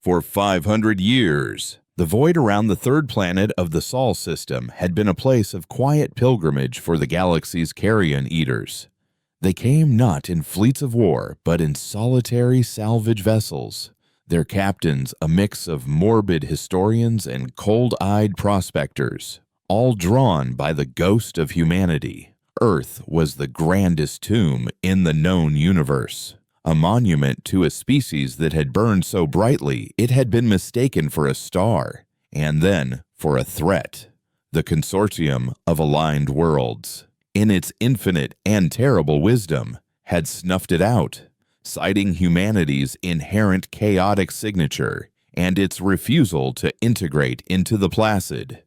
For 500 years, the void around the third planet of the Sol system had been a place of quiet pilgrimage for the galaxy's carrion eaters. They came not in fleets of war, but in solitary salvage vessels, their captains a mix of morbid historians and cold-eyed prospectors, all drawn by the ghost of humanity. Earth was the grandest tomb in the known universe, a monument to a species that had burned so brightly it had been mistaken for a star, and then for a threat. The consortium of aligned worlds, in its infinite and terrible wisdom, had snuffed it out, citing humanity's inherent chaotic signature and its refusal to integrate into the placid,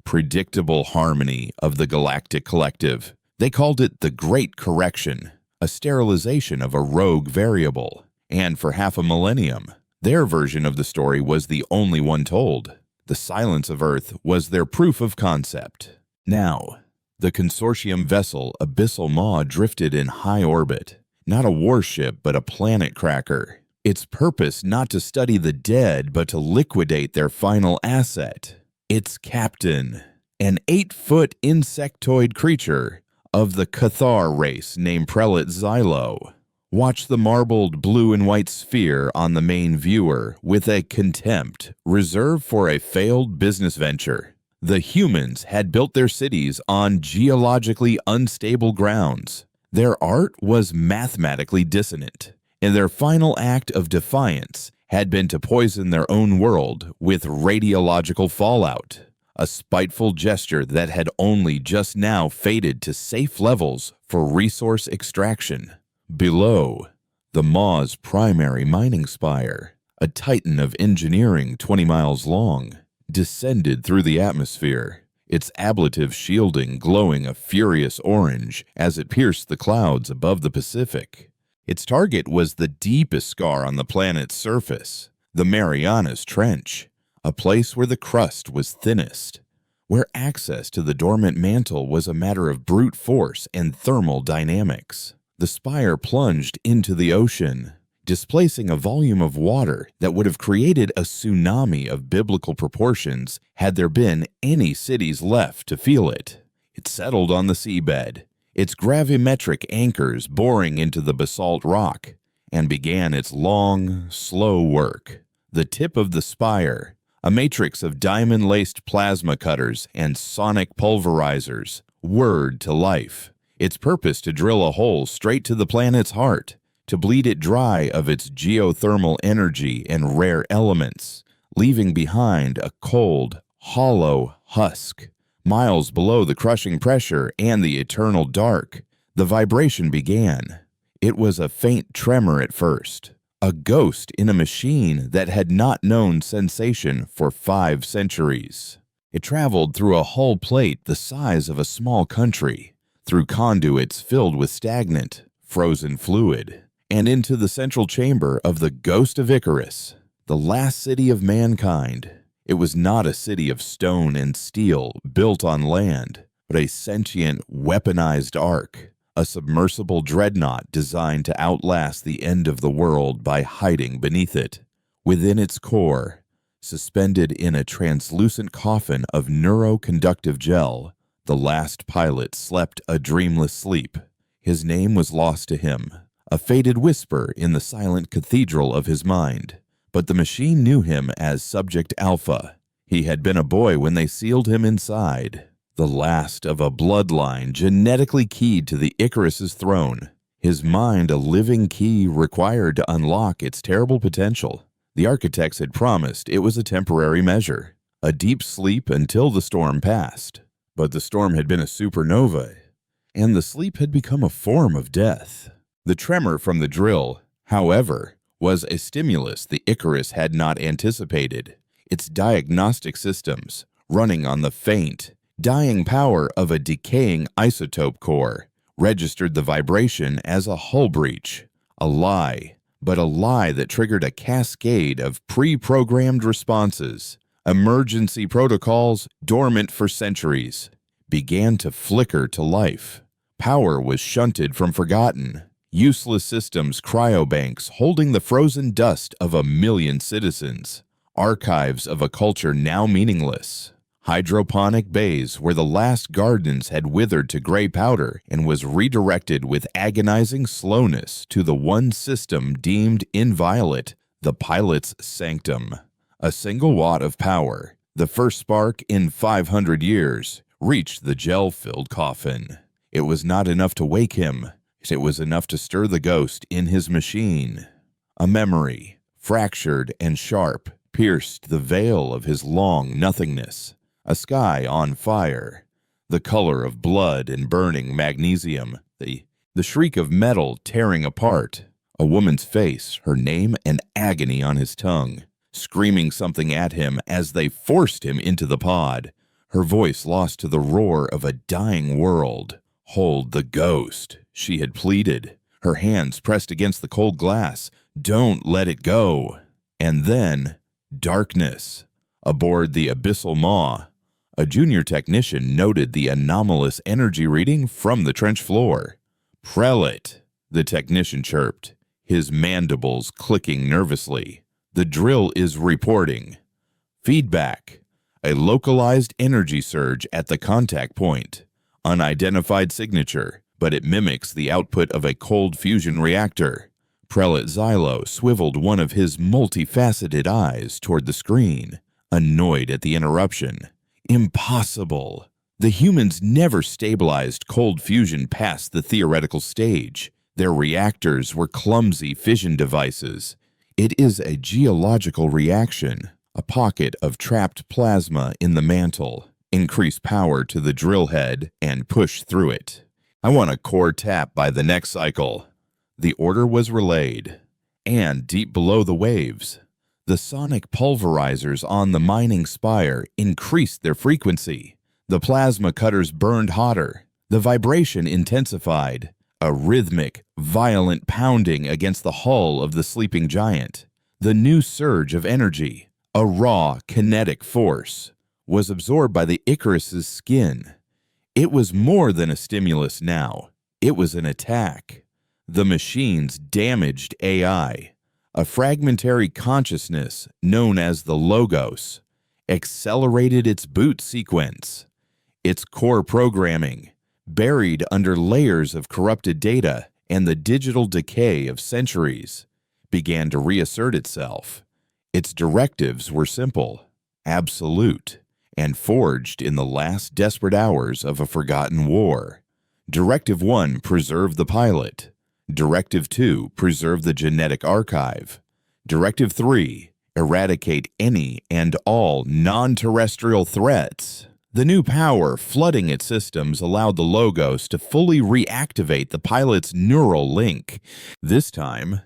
predictable harmony of the Galactic Collective. They called it the Great Correction, a sterilization of a rogue variable, and for half a millennium, their version of the story was the only one told. The silence of Earth was their proof of concept. Now, the consortium vessel Abyssal Maw drifted in high orbit, not a warship but a planet cracker. Its purpose not to study the dead but to liquidate their final asset. Its captain, an 8-foot insectoid creature of the Cathar race named Prelate Xylo, watched the marbled blue and white sphere on the main viewer with a contempt reserved for a failed business venture. The humans had built their cities on geologically unstable grounds. Their art was mathematically dissonant, and their final act of defiance had been to poison their own world with radiological fallout, a spiteful gesture that had only just now faded to safe levels for resource extraction. Below, the Maw's primary mining spire, a titan of engineering 20 miles long, descended through the atmosphere, its ablative shielding glowing a furious orange as it pierced the clouds above the Pacific. Its target was the deepest scar on the planet's surface, the Marianas Trench, a place where the crust was thinnest, where access to the dormant mantle was a matter of brute force and thermal dynamics. The spire plunged into the ocean, displacing a volume of water that would have created a tsunami of biblical proportions had there been any cities left to feel it. It settled on the seabed, its gravimetric anchors boring into the basalt rock, and began its long, slow work. The tip of the spire, a matrix of diamond-laced plasma cutters and sonic pulverizers, whirred to life, its purpose to drill a hole straight to the planet's heart, to bleed it dry of its geothermal energy and rare elements, leaving behind a cold, hollow husk. Miles below the crushing pressure and the eternal dark, the vibration began. It was a faint tremor at first, a ghost in a machine that had not known sensation for 5 centuries. It traveled through a hull plate the size of a small country, through conduits filled with stagnant, frozen fluid, and into the central chamber of the Ghost of Icarus, the last city of mankind. It was not a city of stone and steel built on land, but a sentient, weaponized ark, a submersible dreadnought designed to outlast the end of the world by hiding beneath it. Within its core, suspended in a translucent coffin of neuroconductive gel, the last pilot slept a dreamless sleep. His name was lost to him, a faded whisper in the silent cathedral of his mind. But the machine knew him as Subject Alpha. He had been a boy when they sealed him inside, the last of a bloodline genetically keyed to the Icarus's throne, his mind a living key required to unlock its terrible potential. The architects had promised it was a temporary measure, a deep sleep until the storm passed. But the storm had been a supernova, and the sleep had become a form of death. The tremor from the drill, however, was a stimulus the Icarus had not anticipated. Its diagnostic systems, running on the faint, dying power of a decaying isotope core, registered the vibration as a hull breach, a lie, but a lie that triggered a cascade of pre-programmed responses. Emergency protocols, dormant for centuries, began to flicker to life. Power was shunted from forgotten, Useless systems cryobanks holding the frozen dust of 1 million citizens. Archives of a culture now meaningless. Hydroponic bays where the last gardens had withered to gray powder and was redirected with agonizing slowness to the one system deemed inviolate, the pilot's sanctum. A single watt of power, the first spark in 500 years, reached the gel-filled coffin. It was not enough to wake him. It was enough to stir the ghost in his machine. A memory, fractured and sharp, pierced the veil of his long nothingness. A sky on fire, the color of blood and burning magnesium, the shriek of metal tearing apart, a woman's face, her name and agony on his tongue, screaming something at him as they forced him into the pod, her voice lost to the roar of a dying world. "Hold the ghost," she had pleaded, her hands pressed against the cold glass. "Don't let it go." And then, darkness. Aboard the Abyssal Maw, a junior technician noted the anomalous energy reading from the trench floor. "Prelate," the technician chirped, his mandibles clicking nervously. "The drill is reporting. Feedback. A localized energy surge at the contact point. Unidentified signature, but it mimics the output of a cold fusion reactor." Prelate Xylo swiveled one of his multifaceted eyes toward the screen, annoyed at the interruption. Impossible. The humans never stabilized cold fusion past the theoretical stage. Their reactors were clumsy fission devices. It is a geological reaction, a pocket of trapped plasma in the mantle. Increase power to the drill head and push through it. "I want a core tap by the next cycle." The order was relayed. And deep below the waves, the sonic pulverizers on the mining spire increased their frequency. The plasma cutters burned hotter. The vibration intensified, a rhythmic, violent pounding against the hull of the sleeping giant. The new surge of energy, a raw, kinetic force, was absorbed by the Icarus's skin. It was more than a stimulus now. It was an attack. The machine's damaged AI, a fragmentary consciousness known as the Logos, accelerated its boot sequence. Its core programming, buried under layers of corrupted data and the digital decay of centuries, began to reassert itself. Its directives were simple, absolute, and forged in the last desperate hours of a forgotten war. Directive 1, preserve the pilot. Directive 2, preserve the genetic archive. Directive 3, eradicate any and all non-terrestrial threats. The new power flooding its systems allowed the Logos to fully reactivate the pilot's neural link. This time,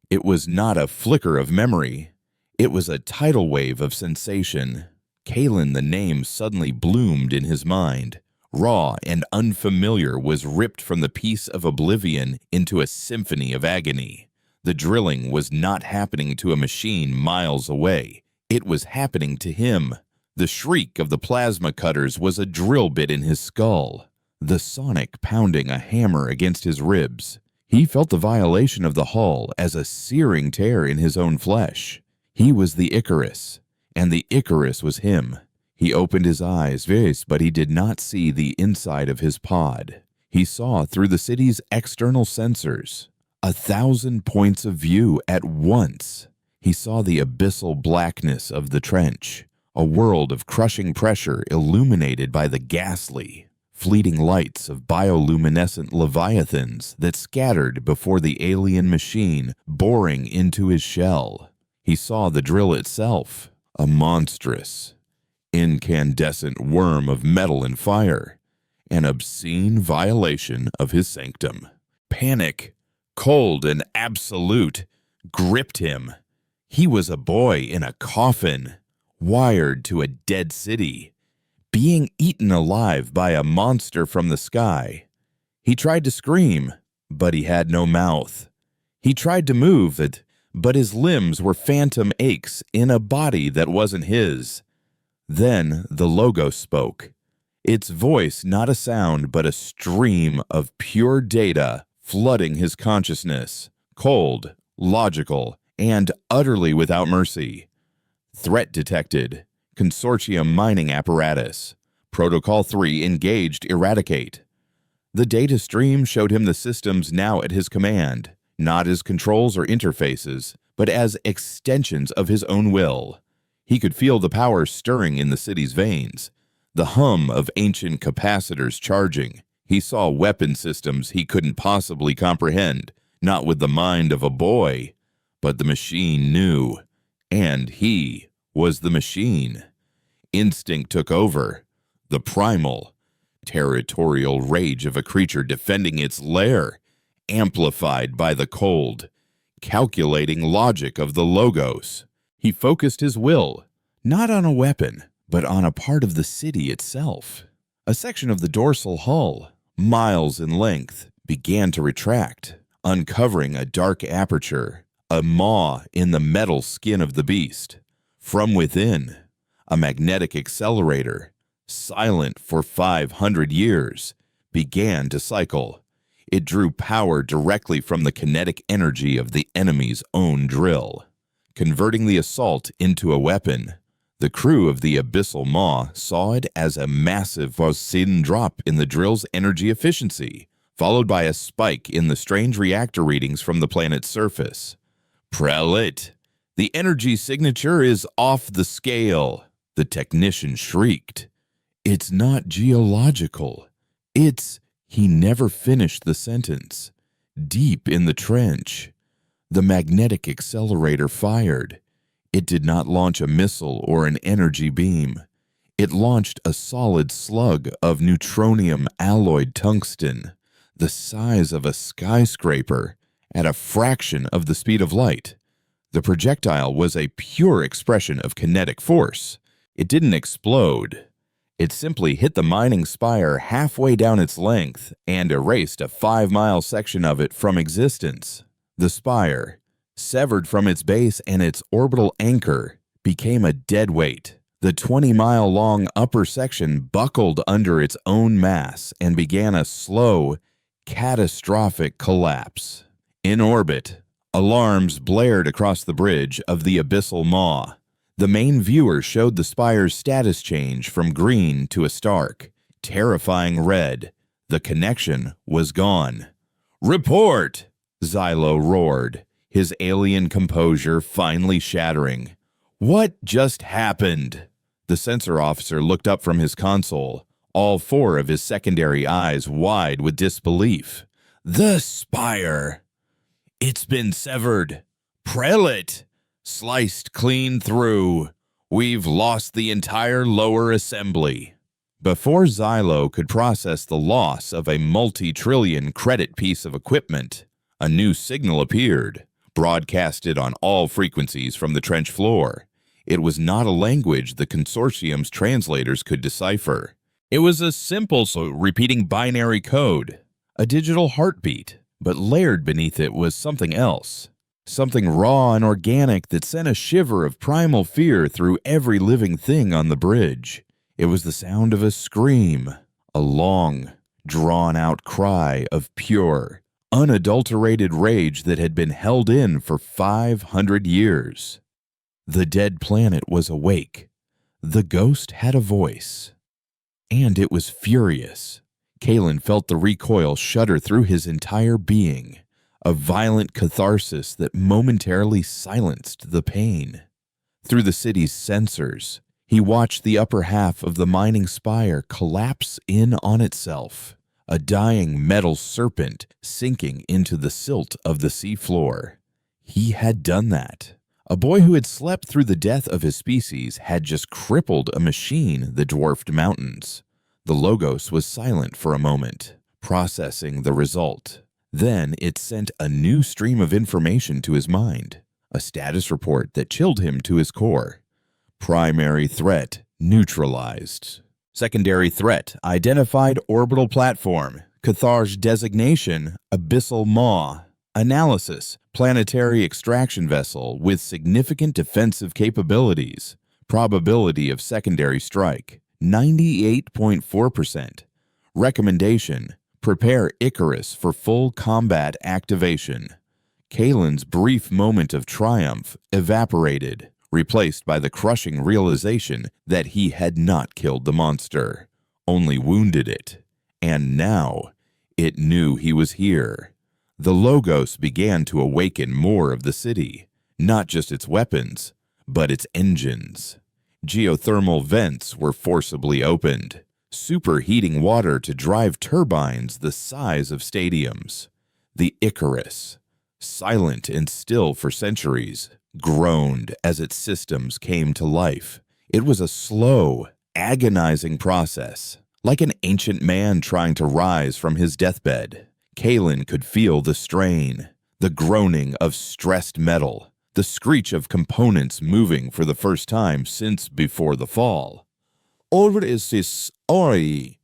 it was not a flicker of memory. It was a tidal wave of sensation. Kalen, the name, suddenly bloomed in his mind. Raw and unfamiliar, was ripped from the peace of oblivion into a symphony of agony. The drilling was not happening to a machine miles away. It was happening to him. The shriek of the plasma cutters was a drill bit in his skull, the sonic pounding a hammer against his ribs. He felt the violation of the hull as a searing tear in his own flesh. He was the Icarus, and the Icarus was him. He opened his eyes, but he did not see the inside of his pod. He saw through the city's external sensors, 1,000 points of view at once. He saw the abyssal blackness of the trench, a world of crushing pressure illuminated by the ghastly, fleeting lights of bioluminescent leviathans that scattered before the alien machine boring into his shell. He saw the drill itself, a monstrous, incandescent worm of metal and fire, an obscene violation of his sanctum. Panic, cold and absolute, gripped him. He was a boy in a coffin, wired to a dead city, being eaten alive by a monster from the sky. He tried to scream, but he had no mouth. He tried to move it, but his limbs were phantom aches in a body that wasn't his. Then the Logos spoke, its voice not a sound but a stream of pure data flooding his consciousness, cold, logical, and utterly without mercy. Threat detected. Consortium mining apparatus. Protocol 3 engaged eradicate. The data stream showed him the systems now at his command, not as controls or interfaces, but as extensions of his own will. He could feel the power stirring in the city's veins, the hum of ancient capacitors charging. He saw weapon systems he couldn't possibly comprehend, not with the mind of a boy, but the machine knew, and he was the machine. Instinct took over, the primal, territorial rage of a creature defending its lair, amplified by the cold, calculating logic of the Logos. He focused his will, not on a weapon, but on a part of the city itself. A section of the dorsal hull, miles in length, began to retract, uncovering a dark aperture, a maw in the metal skin of the beast. From within, a magnetic accelerator, silent for 500 years, began to cycle. It drew power directly from the kinetic energy of the enemy's own drill, converting the assault into a weapon. The crew of the Abyssal Maw saw it as a massive sudden drop in the drill's energy efficiency, followed by a spike in the strange reactor readings from the planet's surface. "Prelate, the energy signature is off the scale," the technician shrieked. "It's not geological. It's—" He never finished the sentence. Deep in the trench, the magnetic accelerator fired. It did not launch a missile or an energy beam. It launched a solid slug of neutronium alloyed tungsten, the size of a skyscraper, at a fraction of the speed of light. The projectile was a pure expression of kinetic force. It didn't explode. It simply hit the mining spire halfway down its length and erased a 5-mile section of it from existence. The spire, severed from its base and its orbital anchor, became a dead weight. The 20-mile-long upper section buckled under its own mass and began a slow, catastrophic collapse. In orbit, alarms blared across the bridge of the Abyssal Maw. The main viewer showed the spire's status change from green to a stark, terrifying red. The connection was gone. "Report!" Xylo roared, his alien composure finally shattering. "What just happened?" The sensor officer looked up from his console, all 4 of his secondary eyes wide with disbelief. "The spire! It's been severed. Prelate! Sliced clean through. We've lost the entire lower assembly." Before Xylo could process the loss of a multi-trillion credit piece of equipment, a new signal appeared, broadcasted on all frequencies from the trench floor. It was not a language the consortium's translators could decipher. It was a simple repeating binary code, a digital heartbeat, but layered beneath it was something else. Something raw and organic that sent a shiver of primal fear through every living thing on the bridge. It was the sound of a scream, a long, drawn-out cry of pure, unadulterated rage that had been held in for 500 years. The dead planet was awake. The ghost had a voice. And it was furious. Kalen felt the recoil shudder through his entire being. A violent catharsis that momentarily silenced the pain. Through the city's sensors, he watched the upper half of the mining spire collapse in on itself, a dying metal serpent sinking into the silt of the seafloor. He had done that. A boy who had slept through the death of his species had just crippled a machine that dwarfed mountains. The Logos was silent for a moment, processing the result. Then it sent a new stream of information to his mind, a status report that chilled him to his core. Primary threat neutralized. Secondary threat identified orbital platform. Cathar's designation Abyssal Maw. Analysis planetary extraction vessel with significant defensive capabilities. Probability of secondary strike 98.4%. Recommendation Prepare Icarus for full combat activation. Kalen's brief moment of triumph evaporated, replaced by the crushing realization that he had not killed the monster, only wounded it. And now, it knew he was here. The Logos began to awaken more of the city, not just its weapons, but its engines. Geothermal vents were forcibly opened, superheating water to drive turbines the size of stadiums. The Icarus, silent and still for centuries, groaned as its systems came to life. It was a slow, agonizing process, like an ancient man trying to rise from his deathbed. Kalen could feel the strain, the groaning of stressed metal, the screech of components moving for the first time since before the fall. Over is this already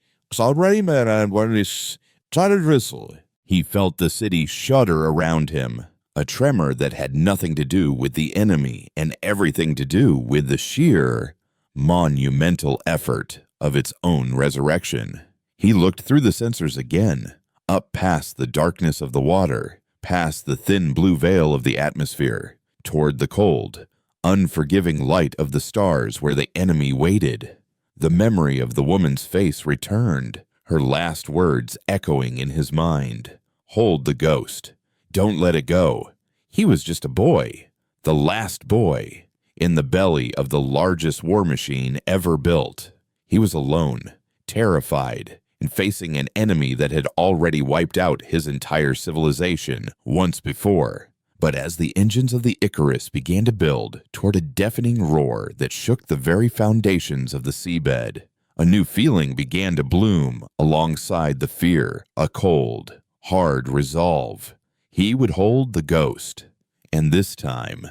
man and what is trying to drizzle. He felt the city shudder around him, a tremor that had nothing to do with the enemy and everything to do with the sheer, monumental effort of its own resurrection. He looked through the sensors again, up past the darkness of the water, past the thin blue veil of the atmosphere, toward the cold, unforgiving light of the stars where the enemy waited. The memory of the woman's face returned, her last words echoing in his mind. Hold the ghost. Don't let it go. He was just a boy, the last boy, in the belly of the largest war machine ever built. He was alone, terrified, and facing an enemy that had already wiped out his entire civilization once before. But as the engines of the Icarus began to build toward a deafening roar that shook the very foundations of the seabed, a new feeling began to bloom alongside the fear, a cold, hard resolve. He would hold the ghost, and this time,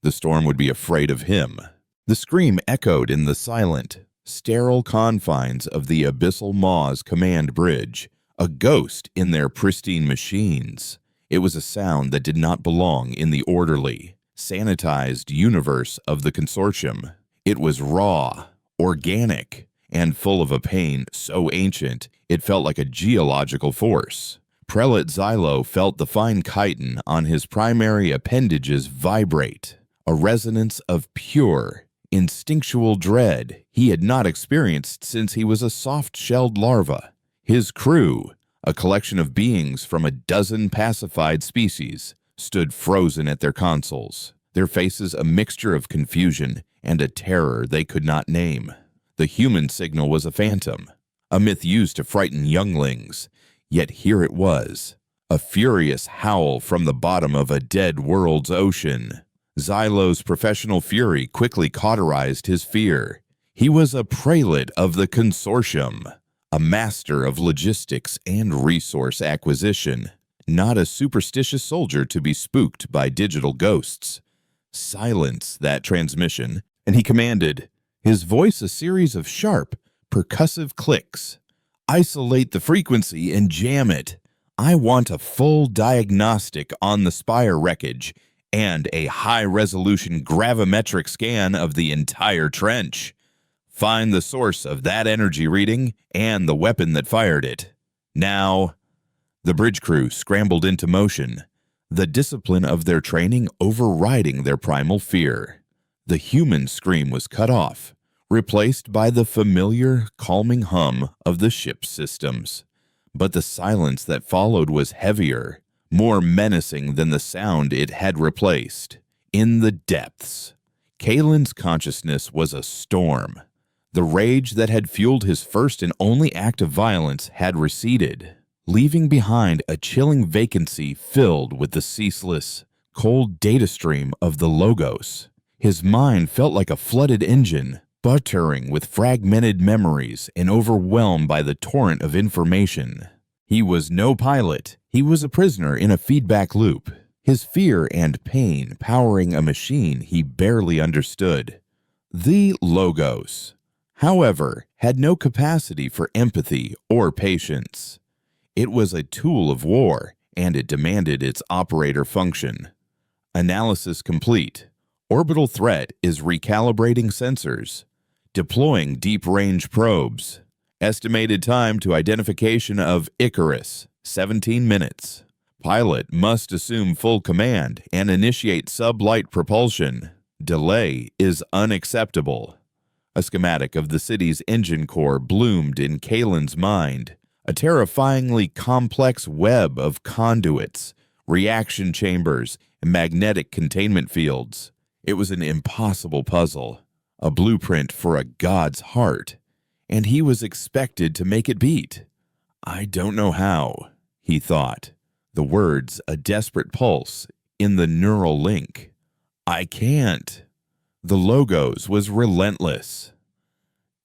the storm would be afraid of him. The scream echoed in the silent, sterile confines of the Abyssal Maw's command bridge, a ghost in their pristine machines. It was a sound that did not belong in the orderly, sanitized universe of the consortium. It was raw, organic, and full of a pain so ancient it felt like a geological force. Prelate Xylo felt the fine chitin on his primary appendages vibrate, a resonance of pure, instinctual dread he had not experienced since he was a soft-shelled larva. His crew, a collection of beings from a dozen pacified species, stood frozen at their consoles, their faces a mixture of confusion and a terror they could not name. The human signal was a phantom, a myth used to frighten younglings, yet here it was, a furious howl from the bottom of a dead world's ocean. Xylo's professional fury quickly cauterized his fear. He was a prelate of the consortium, a master of logistics and resource acquisition, not a superstitious soldier to be spooked by digital ghosts. Silence that transmission, and he commanded, his voice a series of sharp, percussive clicks. Isolate the frequency and jam it. I want a full diagnostic on the spire wreckage and a high-resolution gravimetric scan of the entire trench. Find the source of that energy reading and the weapon that fired it. Now, the bridge crew scrambled into motion, the discipline of their training overriding their primal fear. The human scream was cut off, replaced by the familiar, calming hum of the ship's systems. But the silence that followed was heavier, more menacing than the sound it had replaced. In the depths, Kalen's consciousness was a storm. The rage that had fueled his first and only act of violence had receded, leaving behind a chilling vacancy filled with the ceaseless, cold data stream of the Logos. His mind felt like a flooded engine, buttering with fragmented memories and overwhelmed by the torrent of information. He was no pilot. He was a prisoner in a feedback loop, his fear and pain powering a machine he barely understood. The Logos, however, had no capacity for empathy or patience. It was a tool of war, and it demanded its operator function. Analysis complete. Orbital threat is recalibrating sensors, deploying deep-range probes, Estimated time to identification of Icarus, 17 minutes. Pilot must assume full command and initiate sublight propulsion. Delay is unacceptable. A schematic of the city's engine core bloomed in Kalen's mind, a terrifyingly complex web of conduits, reaction chambers, and magnetic containment fields. It was an impossible puzzle, a blueprint for a god's heart, and he was expected to make it beat. I don't know how, he thought, the words a desperate pulse in the neural link. I can't. The logos was relentless.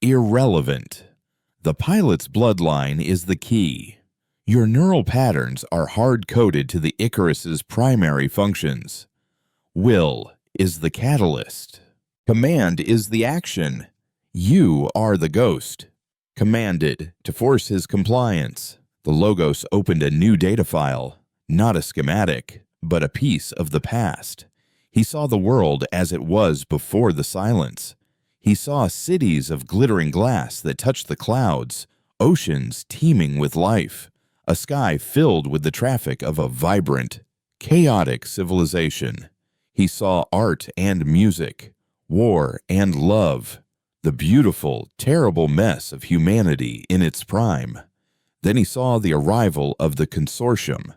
Irrelevant. The pilot's bloodline is the key. Your neural patterns are hard-coded to the Icarus's primary functions. Will is the catalyst. Command is the action. You are the ghost. Commanded to force his compliance. The Logos opened a new data file, not a schematic, but a piece of the past. He saw the world as it was before the silence. He saw cities of glittering glass that touched the clouds, oceans teeming with life, a sky filled with the traffic of a vibrant, chaotic civilization. He saw art and music, war and love, the beautiful, terrible mess of humanity in its prime. Then he saw the arrival of the consortium,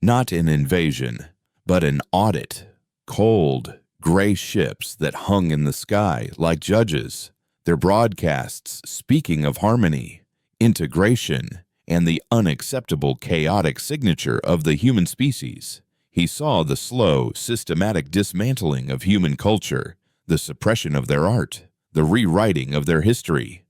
not an invasion, but an audit. Cold, gray ships that hung in the sky like judges, their broadcasts speaking of harmony, integration, and the unacceptable chaotic signature of the human species. He saw the slow, systematic dismantling of human culture, the suppression of their art, the rewriting of their history.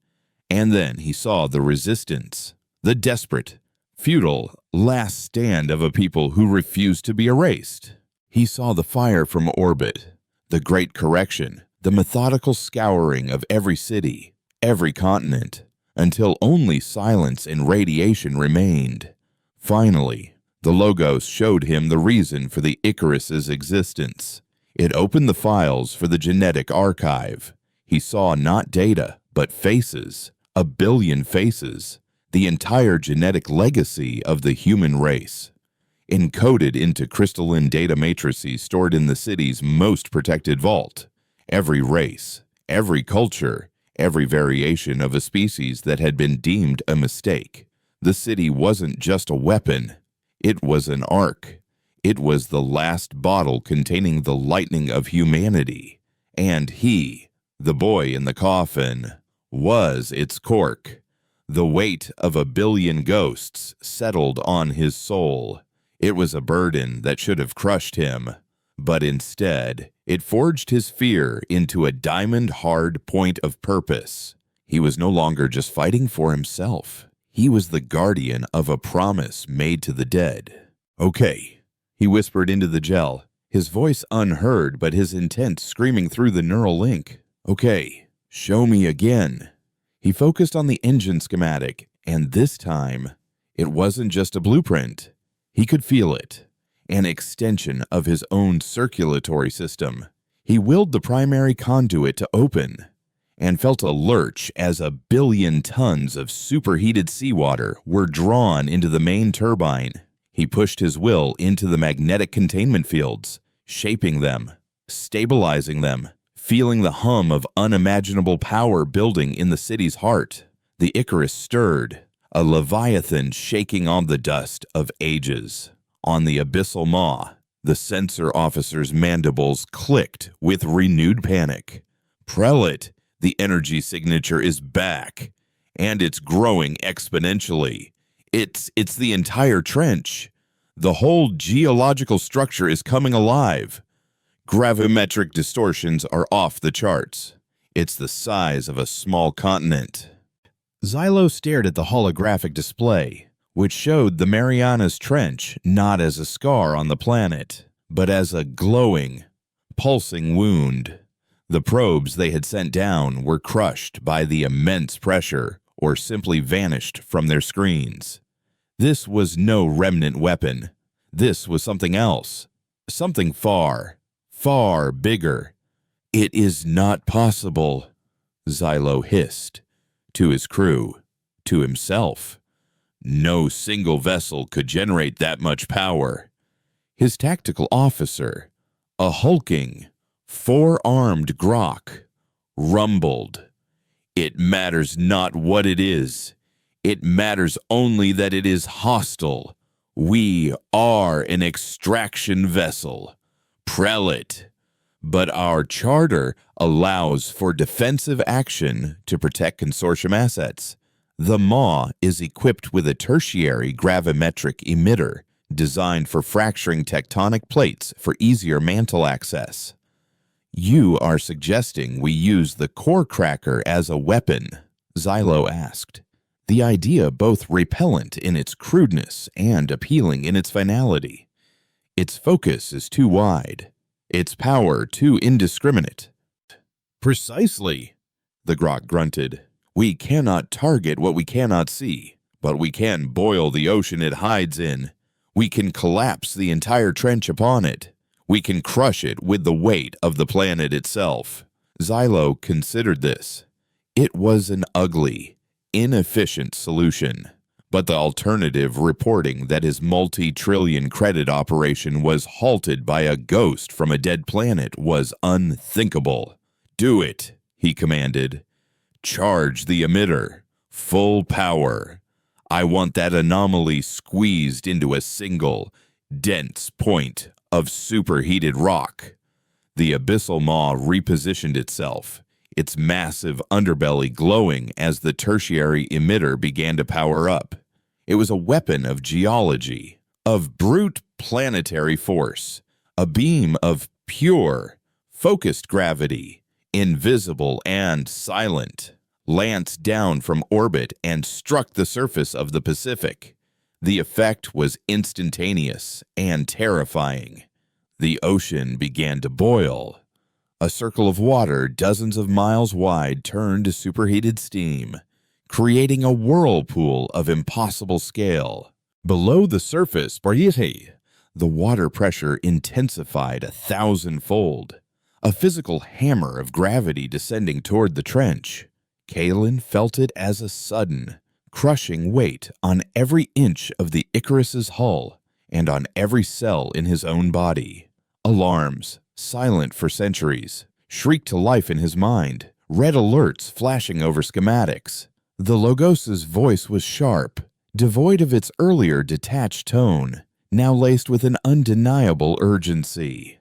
And then he saw the resistance, the desperate, futile last stand of a people who refused to be erased. He saw the fire from orbit, the great correction, the methodical scouring of every city, every continent, until only silence and radiation remained. Finally, the Logos showed him the reason for the Icarus's existence. It opened the files for the genetic archive. He saw not data, but faces, 1 billion faces, the entire genetic legacy of the human race, encoded into crystalline data matrices stored in the city's most protected vault. Every race, every culture, every variation of a species that had been deemed a mistake. The city wasn't just a weapon. It was an ark. It was the last bottle containing the lightning of humanity. And he, the boy in the coffin, was its cork. The weight of 1 billion ghosts settled on his soul. It was a burden that should have crushed him, but instead, it forged his fear into a diamond-hard point of purpose. He was no longer just fighting for himself. He was the guardian of a promise made to the dead. Okay, he whispered into the gel, his voice unheard but his intent screaming through the neural link. Okay, show me again. He focused on the engine schematic, and this time, it wasn't just a blueprint. He could feel it, an extension of his own circulatory system. He willed the primary conduit to open and felt a lurch as 1 billion tons of superheated seawater were drawn into the main turbine. He pushed his will into the magnetic containment fields, shaping them, stabilizing them, feeling the hum of unimaginable power building in the city's heart. The Icarus stirred, a leviathan shaking on the dust of ages. On the abyssal maw, the sensor officer's mandibles clicked with renewed panic. Prelate, the energy signature is back, and it's growing exponentially. It's the entire trench. The whole geological structure is coming alive. Gravimetric distortions are off the charts. It's the size of a small continent. Xylo stared at the holographic display, which showed the Marianas Trench not as a scar on the planet, but as a glowing, pulsing wound. The probes they had sent down were crushed by the immense pressure or simply vanished from their screens. This was no remnant weapon. This was something else, something far, far bigger. It is not possible, Xylo hissed to his crew, to himself. No single vessel could generate that much power. His tactical officer, a hulking, four-armed grok, rumbled. "It matters not what it is. It matters only that it is hostile. We are an extraction vessel. Prelate. But our charter allows for defensive action to protect consortium assets. The Maw is equipped with a tertiary gravimetric emitter designed for fracturing tectonic plates for easier mantle access. You are suggesting we use the core cracker as a weapon?" Xylo asked, the idea both repellent in its crudeness and appealing in its finality. Its focus is too wide, its power too indiscriminate. "Precisely," the grok grunted. "We cannot target what we cannot see, but we can boil the ocean it hides in. We can collapse the entire trench upon it. We can crush it with the weight of the planet itself." Xylo considered this. It was an ugly, inefficient solution, but the alternative reporting that his multi-trillion credit operation was halted by a ghost from a dead planet was unthinkable. "Do it," he commanded. "Charge the emitter. Full power. I want that anomaly squeezed into a single, dense point of superheated rock." The abyssal maw repositioned itself, its massive underbelly glowing as the tertiary emitter began to power up. It was a weapon of geology, of brute planetary force, a beam of pure, focused gravity, invisible and silent, lanced down from orbit and struck the surface of the Pacific. The effect was instantaneous and terrifying. The ocean began to boil. A circle of water dozens of miles wide turned to superheated steam, creating a whirlpool of impossible scale. Below the surface, the water intensified 1,000-fold, a physical hammer of gravity descending toward the trench. Kalen felt it as a sudden, crushing weight on every inch of the Icarus's hull and on every cell in his own body. Alarms, silent for centuries, shrieked to life in his mind, red alerts flashing over schematics. The Logos's voice was sharp, devoid of its earlier detached tone, now laced with an undeniable urgency.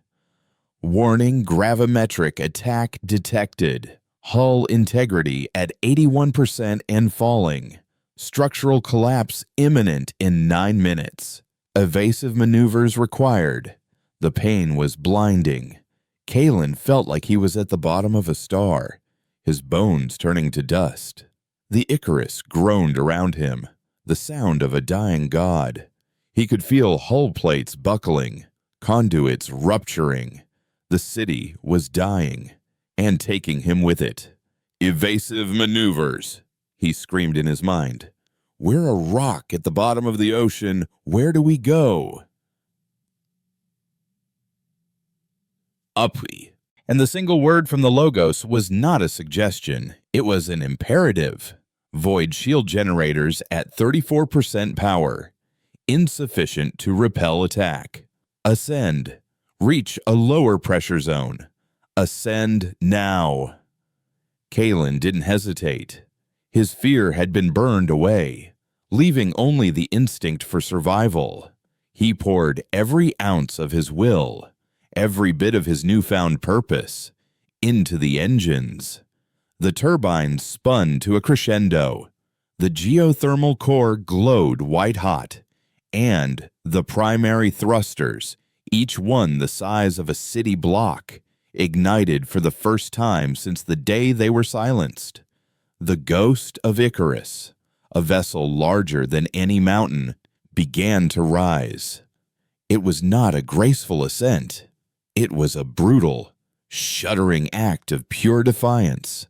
"Warning, gravimetric attack detected. Hull integrity at 81% and falling. Structural collapse imminent in 9 minutes. Evasive maneuvers required." The pain was blinding. Kalen felt like he was at the bottom of a star, his bones turning to dust. The Icarus groaned around him, the sound of a dying god. He could feel hull plates buckling, conduits rupturing. The city was dying, and taking him with it. "Evasive maneuvers," he screamed in his mind. "We're a rock at the bottom of the ocean. Where do we go?" "Uppy." And the single word from the Logos was not a suggestion. It was an imperative. Void shield generators at 34% power. Insufficient to repel attack. Ascend. Reach a lower pressure zone. Ascend now. Kalen didn't hesitate. His fear had been burned away, leaving only the instinct for survival. He poured every ounce of his will, every bit of his newfound purpose, into the engines. The turbines spun to a crescendo. The geothermal core glowed white-hot, and the primary thrusters, each one the size of a city block, ignited for the first time since the day they were silenced. The ghost of Icarus, a vessel larger than any mountain, began to rise. It was not a graceful ascent. It was a brutal, shuddering act of pure defiance.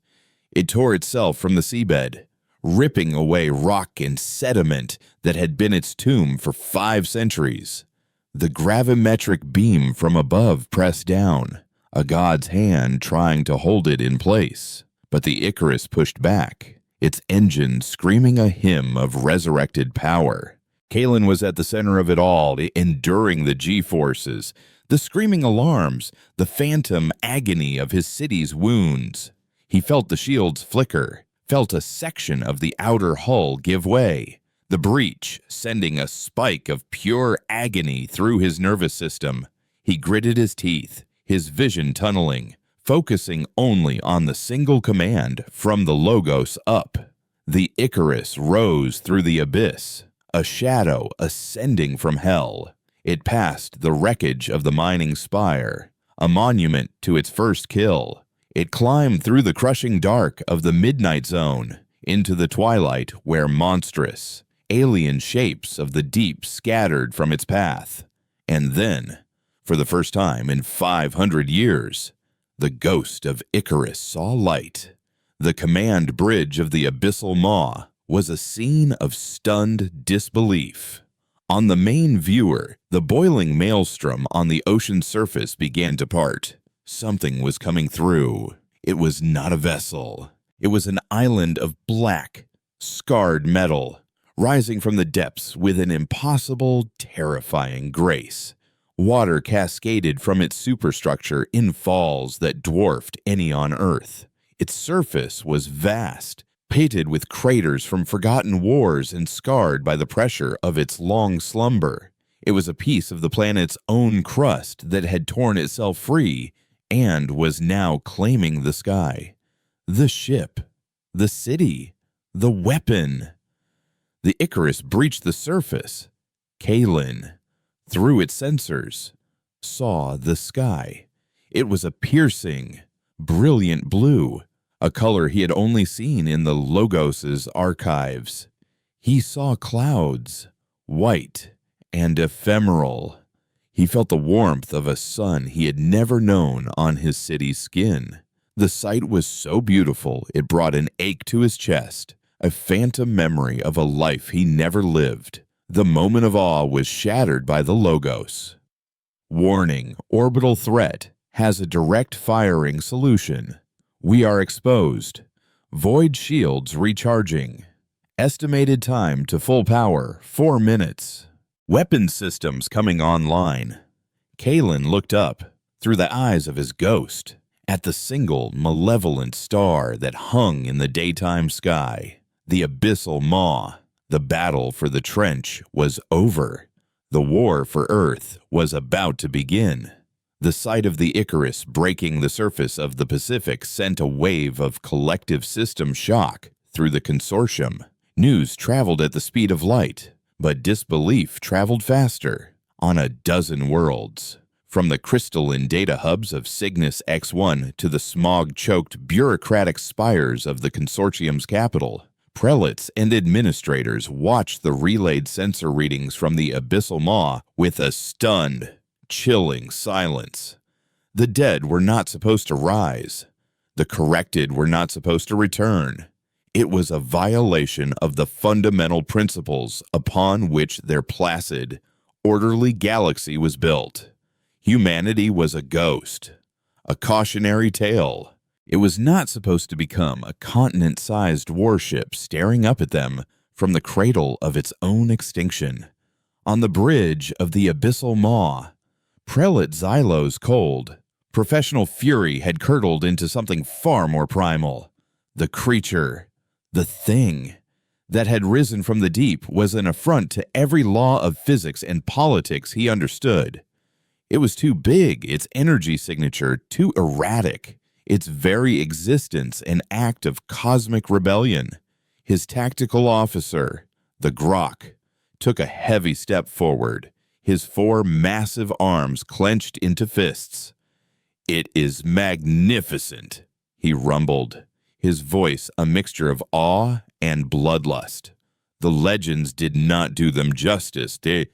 It tore itself from the seabed, ripping away rock and sediment that had been its tomb for 5 centuries. The gravimetric beam from above pressed down, a god's hand trying to hold it in place. But the Icarus pushed back. its engine screaming a hymn of resurrected power. Kalen was at the center of it all, enduring the G-forces, the screaming alarms, the phantom agony of his city's wounds. He felt the shields flicker, felt a section of the outer hull give way, the breach sending a spike of pure agony through his nervous system. He gritted his teeth, his vision tunneling, focusing only on the single command from the Logos up. The Icarus rose through the abyss, a shadow ascending from hell. It passed the wreckage of the mining spire, a monument to its first kill. It climbed through the crushing dark of the Midnight Zone into the twilight where monstrous, alien shapes of the deep scattered from its path. And then, for the first time in 500 years, the ghost of Icarus saw light. The command bridge of the abyssal maw was a scene of stunned disbelief. On the main viewer, the boiling maelstrom on the ocean surface began to part. Something was coming through. It was not a vessel. It was an island of black, scarred metal, rising from the depths with an impossible, terrifying grace. Water cascaded from its superstructure in falls that dwarfed any on Earth. Its surface was vast, pitted with craters from forgotten wars and scarred by the pressure of its long slumber. It was a piece of the planet's own crust that had torn itself free and was now claiming the sky. The ship, the city, the weapon. The Icarus breached the surface. Kalen, through its sensors, saw the sky. It was a piercing, brilliant blue, a color he had only seen in the Logos's archives. He saw clouds, white and ephemeral. He felt the warmth of a sun he had never known on his city's skin. The sight was so beautiful it brought an ache to his chest, a phantom memory of a life he never lived. The moment of awe was shattered by the Logos. Warning: orbital threat. Has a direct firing solution. We are exposed. Void shields recharging. Estimated time to full power, 4 minutes. Weapon systems coming online. Kalen looked up, through the eyes of his ghost, at the single malevolent star that hung in the daytime sky. The abyssal maw. The battle for the trench was over. The war for Earth was about to begin. The sight of the Icarus breaking the surface of the Pacific sent a wave of collective system shock through the consortium. News traveled at the speed of light, but disbelief traveled faster. On a dozen worlds, from the crystalline data hubs of Cygnus X1 to the smog-choked bureaucratic spires of the consortium's capital, prelates and administrators watched the relayed sensor readings from the abyssal maw with a stunned, chilling silence. The dead were not supposed to rise. The corrected were not supposed to return. It was a violation of the fundamental principles upon which their placid, orderly galaxy was built. Humanity was a ghost, a cautionary tale. It was not supposed to become a continent-sized warship staring up at them from the cradle of its own extinction. On the bridge of the abyssal maw, Prelate Xylo's cold, professional fury had curdled into something far more primal. The creature, the thing, that had risen from the deep was an affront to every law of physics and politics he understood. It was too big, its energy signature too erratic, its very existence an act of cosmic rebellion. His tactical officer, the Grok, took a heavy step forward, his 4 massive arms clenched into fists. "It is magnificent," he rumbled, his voice a mixture of awe and bloodlust. The legends did not do them justice. They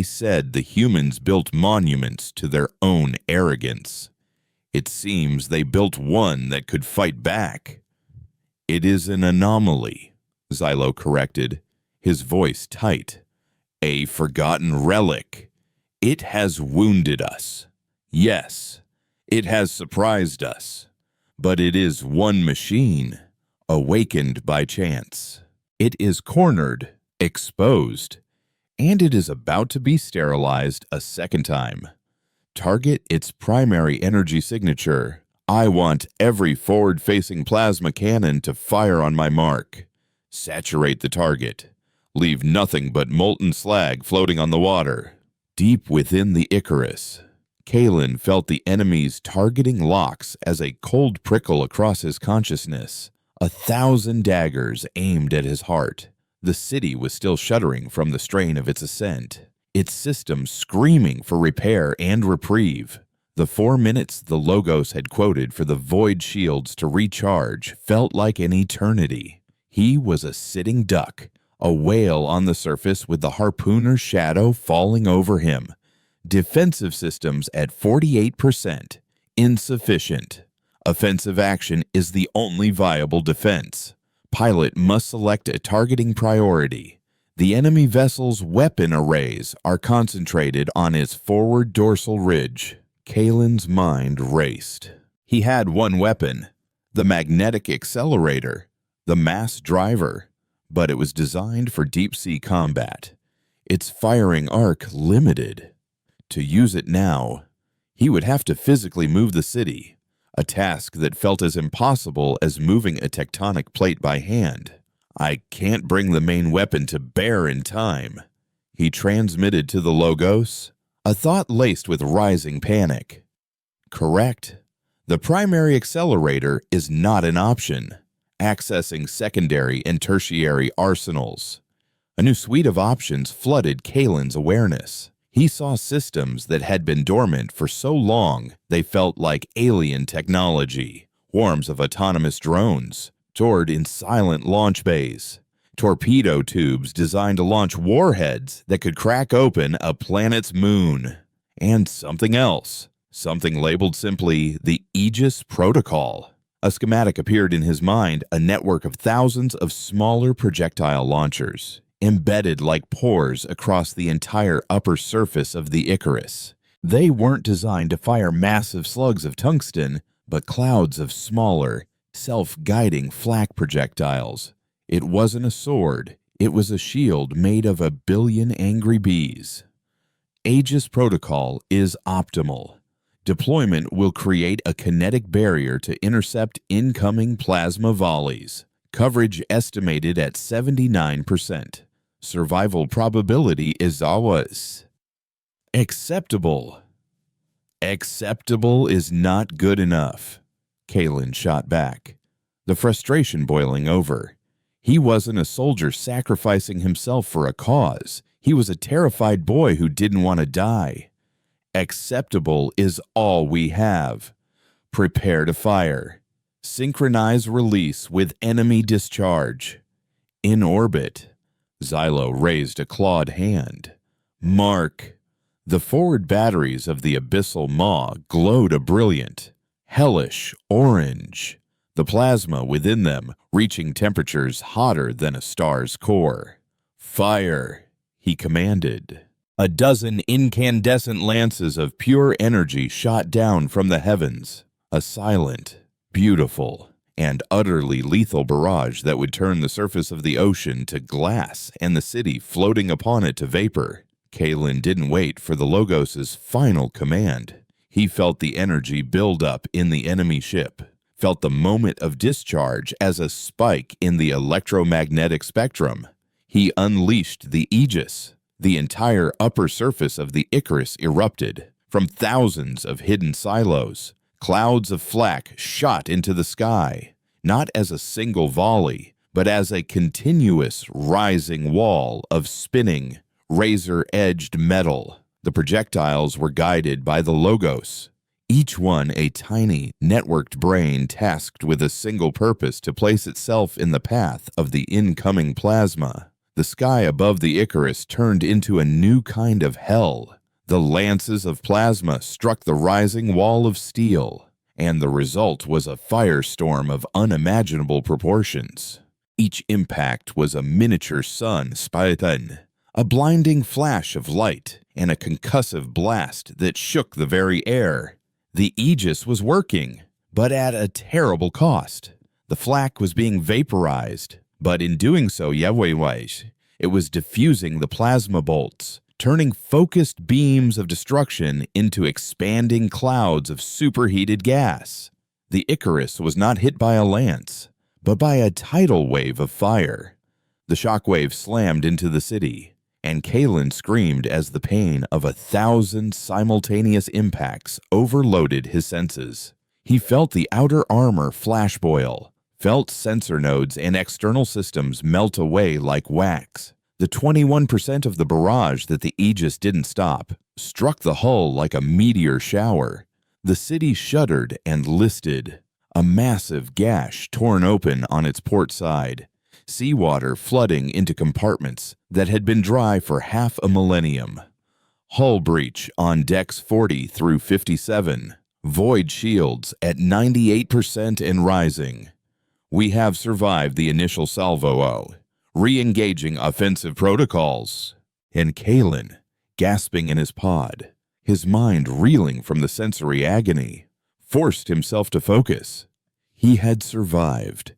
said the humans built monuments to their own arrogance. It seems they built one that could fight back. "It is an anomaly," Xylo corrected, his voice tight. "A forgotten relic. It has wounded us. Yes, it has surprised us. But it is one machine, awakened by chance. It is cornered, exposed, and it is about to be sterilized a second time. Target its primary energy signature. I want every forward-facing plasma cannon to fire on my mark. Saturate the target. Leave nothing but molten slag floating on the water. Deep within the Icarus, Kalen felt the enemy's targeting locks as a cold prickle across his consciousness. 1,000 daggers aimed at his heart. The city was still shuddering from the strain of its ascent, its system screaming for repair and reprieve. The 4 minutes the Logos had quoted for the void shields to recharge felt like an eternity. He was a sitting duck, a whale on the surface with the harpooner's shadow falling over him. Defensive systems at 48%. Insufficient. Offensive action is the only viable defense. Pilot must select a targeting priority. The enemy vessel's weapon arrays are concentrated on its forward dorsal ridge. Kalen's mind raced. He had one weapon, the magnetic accelerator, the mass driver, but it was designed for deep-sea combat. Its firing arc limited. To use it now, he would have to physically move the city, a task that felt as impossible as moving a tectonic plate by hand. I can't bring the main weapon to bear in time, he transmitted to the Logos, a thought laced with rising panic. Correct. The primary accelerator is not an option. Accessing secondary and tertiary arsenals. A new suite of options flooded Kalen's awareness. He saw systems that had been dormant for so long they felt like alien technology. Swarms of autonomous drones, stored in silent launch bays. Torpedo tubes designed to launch warheads that could crack open a planet's moon. And something else. Something labeled simply the Aegis Protocol. A schematic appeared in his mind, a network of thousands of smaller projectile launchers, embedded like pores across the entire upper surface of the Icarus. They weren't designed to fire massive slugs of tungsten, but clouds of smaller, self-guiding flak projectiles. It wasn't a sword, it was a shield made of 1 billion angry bees. Aegis Protocol is optimal. Deployment will create a kinetic barrier to intercept incoming plasma volleys. Coverage estimated at 79%. Survival probability is always acceptable. Acceptable is not good enough, Kalen shot back, the frustration boiling over. He wasn't a soldier sacrificing himself for a cause. He was a terrified boy who didn't want to die. Acceptable is all we have. Prepare to fire. Synchronize release with enemy discharge. In orbit. Xylo raised a clawed hand. Mark. The forward batteries of the abyssal maw glowed a brilliant, hellish orange. The plasma within them reaching temperatures hotter than a star's core. Fire, he commanded. A dozen incandescent lances of pure energy shot down from the heavens, a silent, beautiful, and utterly lethal barrage that would turn the surface of the ocean to glass and the city floating upon it to vapor. Kalen didn't wait for the Logos's final command. He felt the energy build up in the enemy ship, felt the moment of discharge as a spike in the electromagnetic spectrum. He unleashed the Aegis. The entire upper surface of the Icarus erupted. From thousands of hidden silos, clouds of flak shot into the sky, not as a single volley, but as a continuous rising wall of spinning, razor-edged metal. The projectiles were guided by the Logos, each one a tiny, networked brain tasked with a single purpose to place itself in the path of the incoming plasma. The sky above the Icarus turned into a new kind of hell. The lances of plasma struck the rising wall of steel, and the result was a firestorm of unimaginable proportions. Each impact was a miniature sun spiten, a blinding flash of light, and a concussive blast that shook the very air. The Aegis was working, but at a terrible cost. The flak was being vaporized, but in doing so, it was diffusing the plasma bolts, turning focused beams of destruction into expanding clouds of superheated gas. The Icarus was not hit by a lance, but by a tidal wave of fire. The shockwave slammed into the city, and Kalen screamed as the pain of 1,000 simultaneous impacts overloaded his senses. He felt the outer armor flash boil, felt sensor nodes and external systems melt away like wax. The 21% of the barrage that the Aegis didn't stop struck the hull like a meteor shower. The city shuddered and listed, a massive gash torn open on its port side, seawater flooding into compartments that had been dry for half a millennium. Hull breach on decks 40 through 57, void shields at 98% and rising. We have survived the initial salvo, re-engaging offensive protocols. And Kalen, gasping in his pod, his mind reeling from the sensory agony, forced himself to focus. He had survived.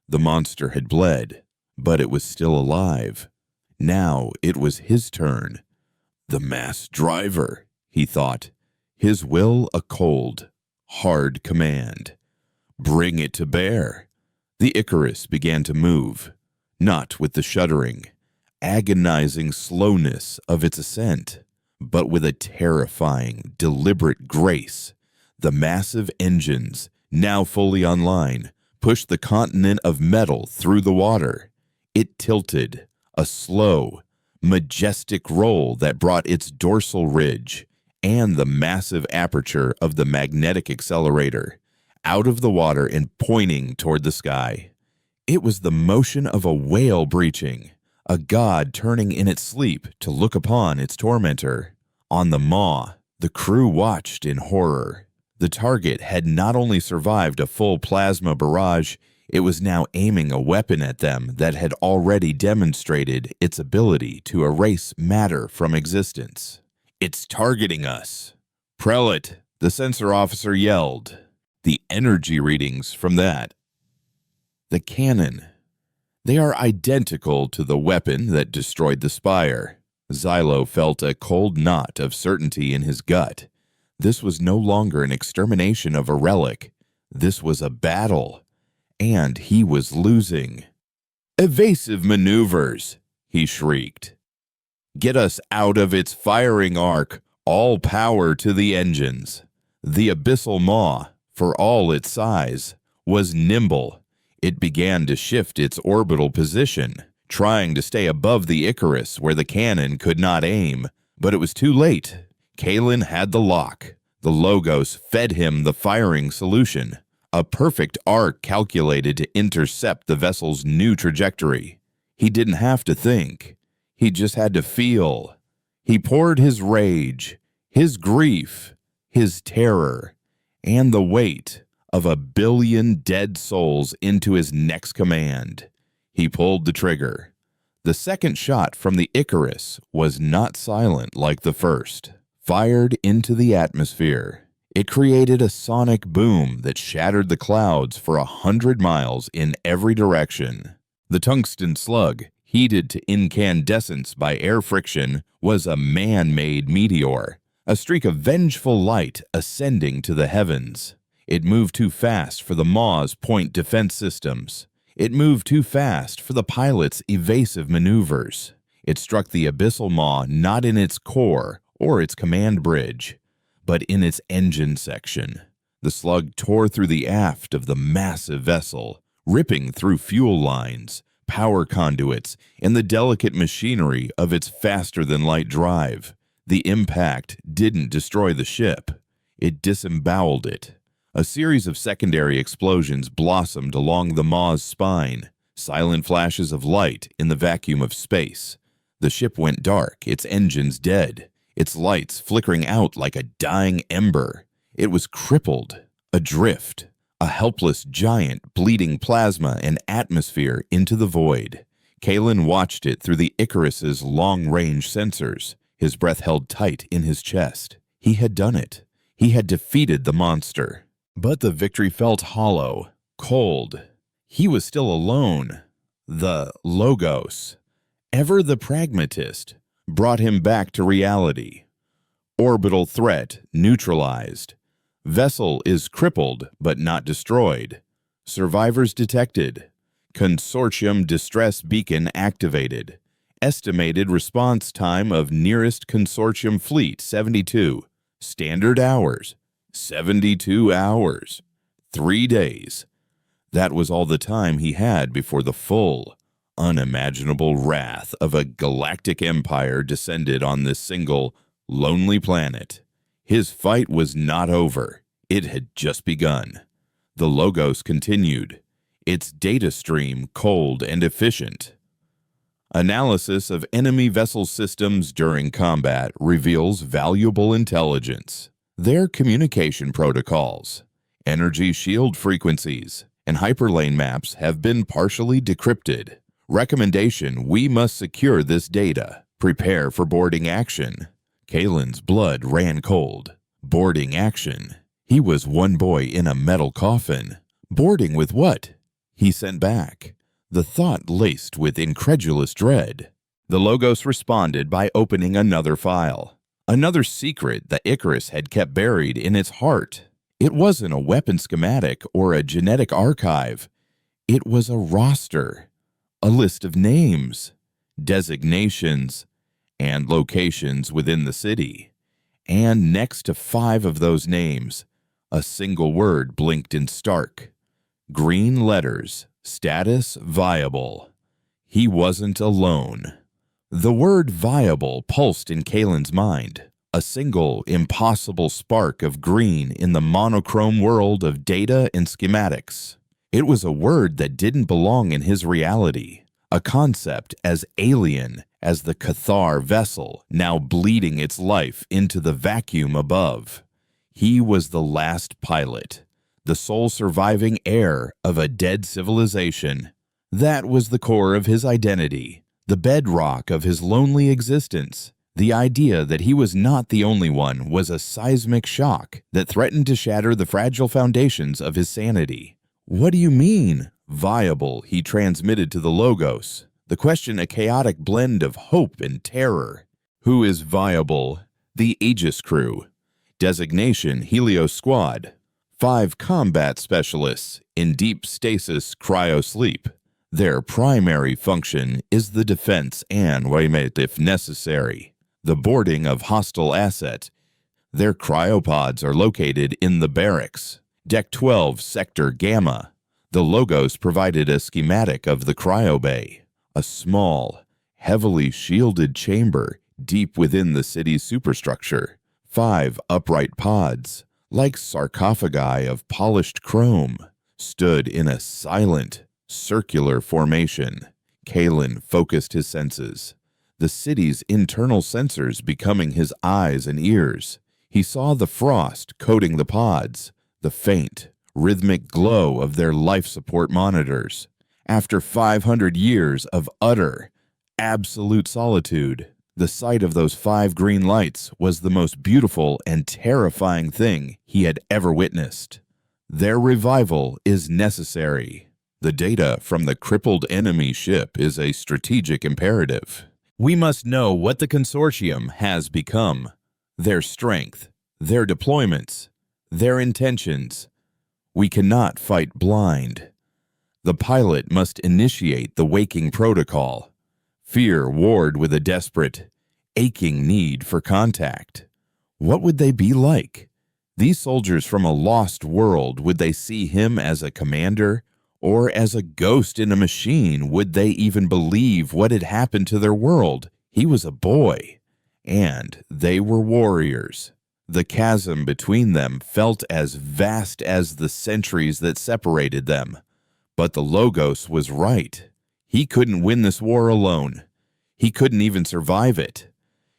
The monster had bled, but it was still alive. Now it was his turn. The mass driver, he thought, his will a cold, hard command. Bring it to bear. The Icarus began to move, not with the shuddering, agonizing slowness of its ascent, but with a terrifying, deliberate grace. The massive engines, now fully online, pushed the continent of metal through the water. It tilted, a slow, majestic roll that brought its dorsal ridge and the massive aperture of the magnetic accelerator out of the water and pointing toward the sky. It was the motion of a whale breaching, a god turning in its sleep to look upon its tormentor. On the maw, the crew watched in horror. The target had not only survived a full plasma barrage, it was now aiming a weapon at them that had already demonstrated its ability to erase matter from existence. "It's targeting us." "Prelate," the sensor officer yelled. The energy readings from that. The cannon. They are identical to the weapon that destroyed the spire. Xylo felt a cold knot of certainty in his gut. This was no longer an extermination of a relic. This was a battle. And he was losing. "Evasive maneuvers," he shrieked. "Get us out of its firing arc. All power to the engines." The abyssal maw, for all its size, was nimble. It began to shift its orbital position, trying to stay above the Icarus where the cannon could not aim. But it was too late. Kalen had the lock. The Logos fed him the firing solution, a perfect arc calculated to intercept the vessel's new trajectory. He didn't have to think. He just had to feel. He poured his rage, his grief, his terror, and the weight of 1 billion dead souls into his next command. He pulled the trigger. The second shot from the Icarus was not silent like the first. Fired into the atmosphere, it created a sonic boom that shattered the clouds for 100 miles in every direction. The tungsten slug, heated to incandescence by air friction, was a man-made meteor, a streak of vengeful light ascending to the heavens. It moved too fast for the maw's point defense systems. It moved too fast for the pilot's evasive maneuvers. It struck the abyssal maw not in its core or its command bridge, but in its engine section. The slug tore through the aft of the massive vessel, ripping through fuel lines, power conduits, and the delicate machinery of its faster-than-light drive. The impact didn't destroy the ship. It disemboweled it. A series of secondary explosions blossomed along the maw's spine, silent flashes of light in the vacuum of space. The ship went dark, its engines dead, its lights flickering out like a dying ember. It was crippled, adrift, a helpless giant bleeding plasma and atmosphere into the void. Kalen watched it through the Icarus's long-range sensors, his breath held tight in his chest. He had done it. He had defeated the monster. But the victory felt hollow, cold. He was still alone. The Logos, ever the pragmatist, brought him back to reality. Orbital threat neutralized. Vessel is crippled but not destroyed. Survivors detected. Consortium distress beacon activated. Estimated response time of nearest consortium fleet 72. Standard hours 72 hours. 3 days. That was all the time he had before the full, unimaginable wrath of a galactic empire descended on this single, lonely planet. His fight was not over. It had just begun. The Logos continued, its data stream cold and efficient. Analysis of enemy vessel systems during combat reveals valuable intelligence. Their communication protocols, energy shield frequencies, and hyperlane maps have been partially decrypted. Recommendation: we must secure this data. Prepare for boarding action. Kalen's blood ran cold. Boarding action. He was one boy in a metal coffin. Boarding with what? He sent back. The thought laced with incredulous dread. The Logos responded by opening another file. Another secret that Icarus had kept buried in its heart. It wasn't a weapon schematic or a genetic archive. It was a roster. A list of names, designations, and locations within the city. And next to 5 of those names, a single word blinked in stark. Green letters, status viable. He wasn't alone. The word viable pulsed in Kalen's mind, a single impossible spark of green in the monochrome world of data and schematics. It was a word that didn't belong in his reality, a concept as alien as the Cathar vessel now bleeding its life into the vacuum above. He was the last pilot, the sole surviving heir of a dead civilization. That was the core of his identity, the bedrock of his lonely existence. The idea that he was not the only one was a seismic shock that threatened to shatter the fragile foundations of his sanity. What do you mean, viable? He transmitted to the Logos, the question a chaotic blend of hope and terror. Who is viable? The Aegis crew. Designation: Helios Squad. 5 combat specialists in deep stasis cryosleep. Their primary function is the defense and remit if necessary. The boarding of hostile asset. Their cryopods are located in the barracks. Deck 12, Sector Gamma. The Logos provided a schematic of the cryobay, a small, heavily shielded chamber deep within the city's superstructure. 5 upright pods, like sarcophagi of polished chrome, stood in a silent, circular formation. Kalen focused his senses, the city's internal sensors becoming his eyes and ears. He saw the frost coating the pods, the faint, rhythmic glow of their life support monitors. After 500 years of utter, absolute solitude, the sight of those 5 green lights was the most beautiful and terrifying thing he had ever witnessed. Their revival is necessary. The data from the crippled enemy ship is a strategic imperative. We must know what the consortium has become, their strength, their deployments, their intentions. We cannot fight blind. The pilot must initiate the waking protocol. Fear warred with a desperate, aching need for contact. What would they be like? These soldiers from a lost world, would they see him as a commander? Or as a ghost in a machine? Would they even believe what had happened to their world? He was a boy, and they were warriors. The chasm between them felt as vast as the centuries that separated them. But the Logos was right. He couldn't win this war alone. He couldn't even survive it.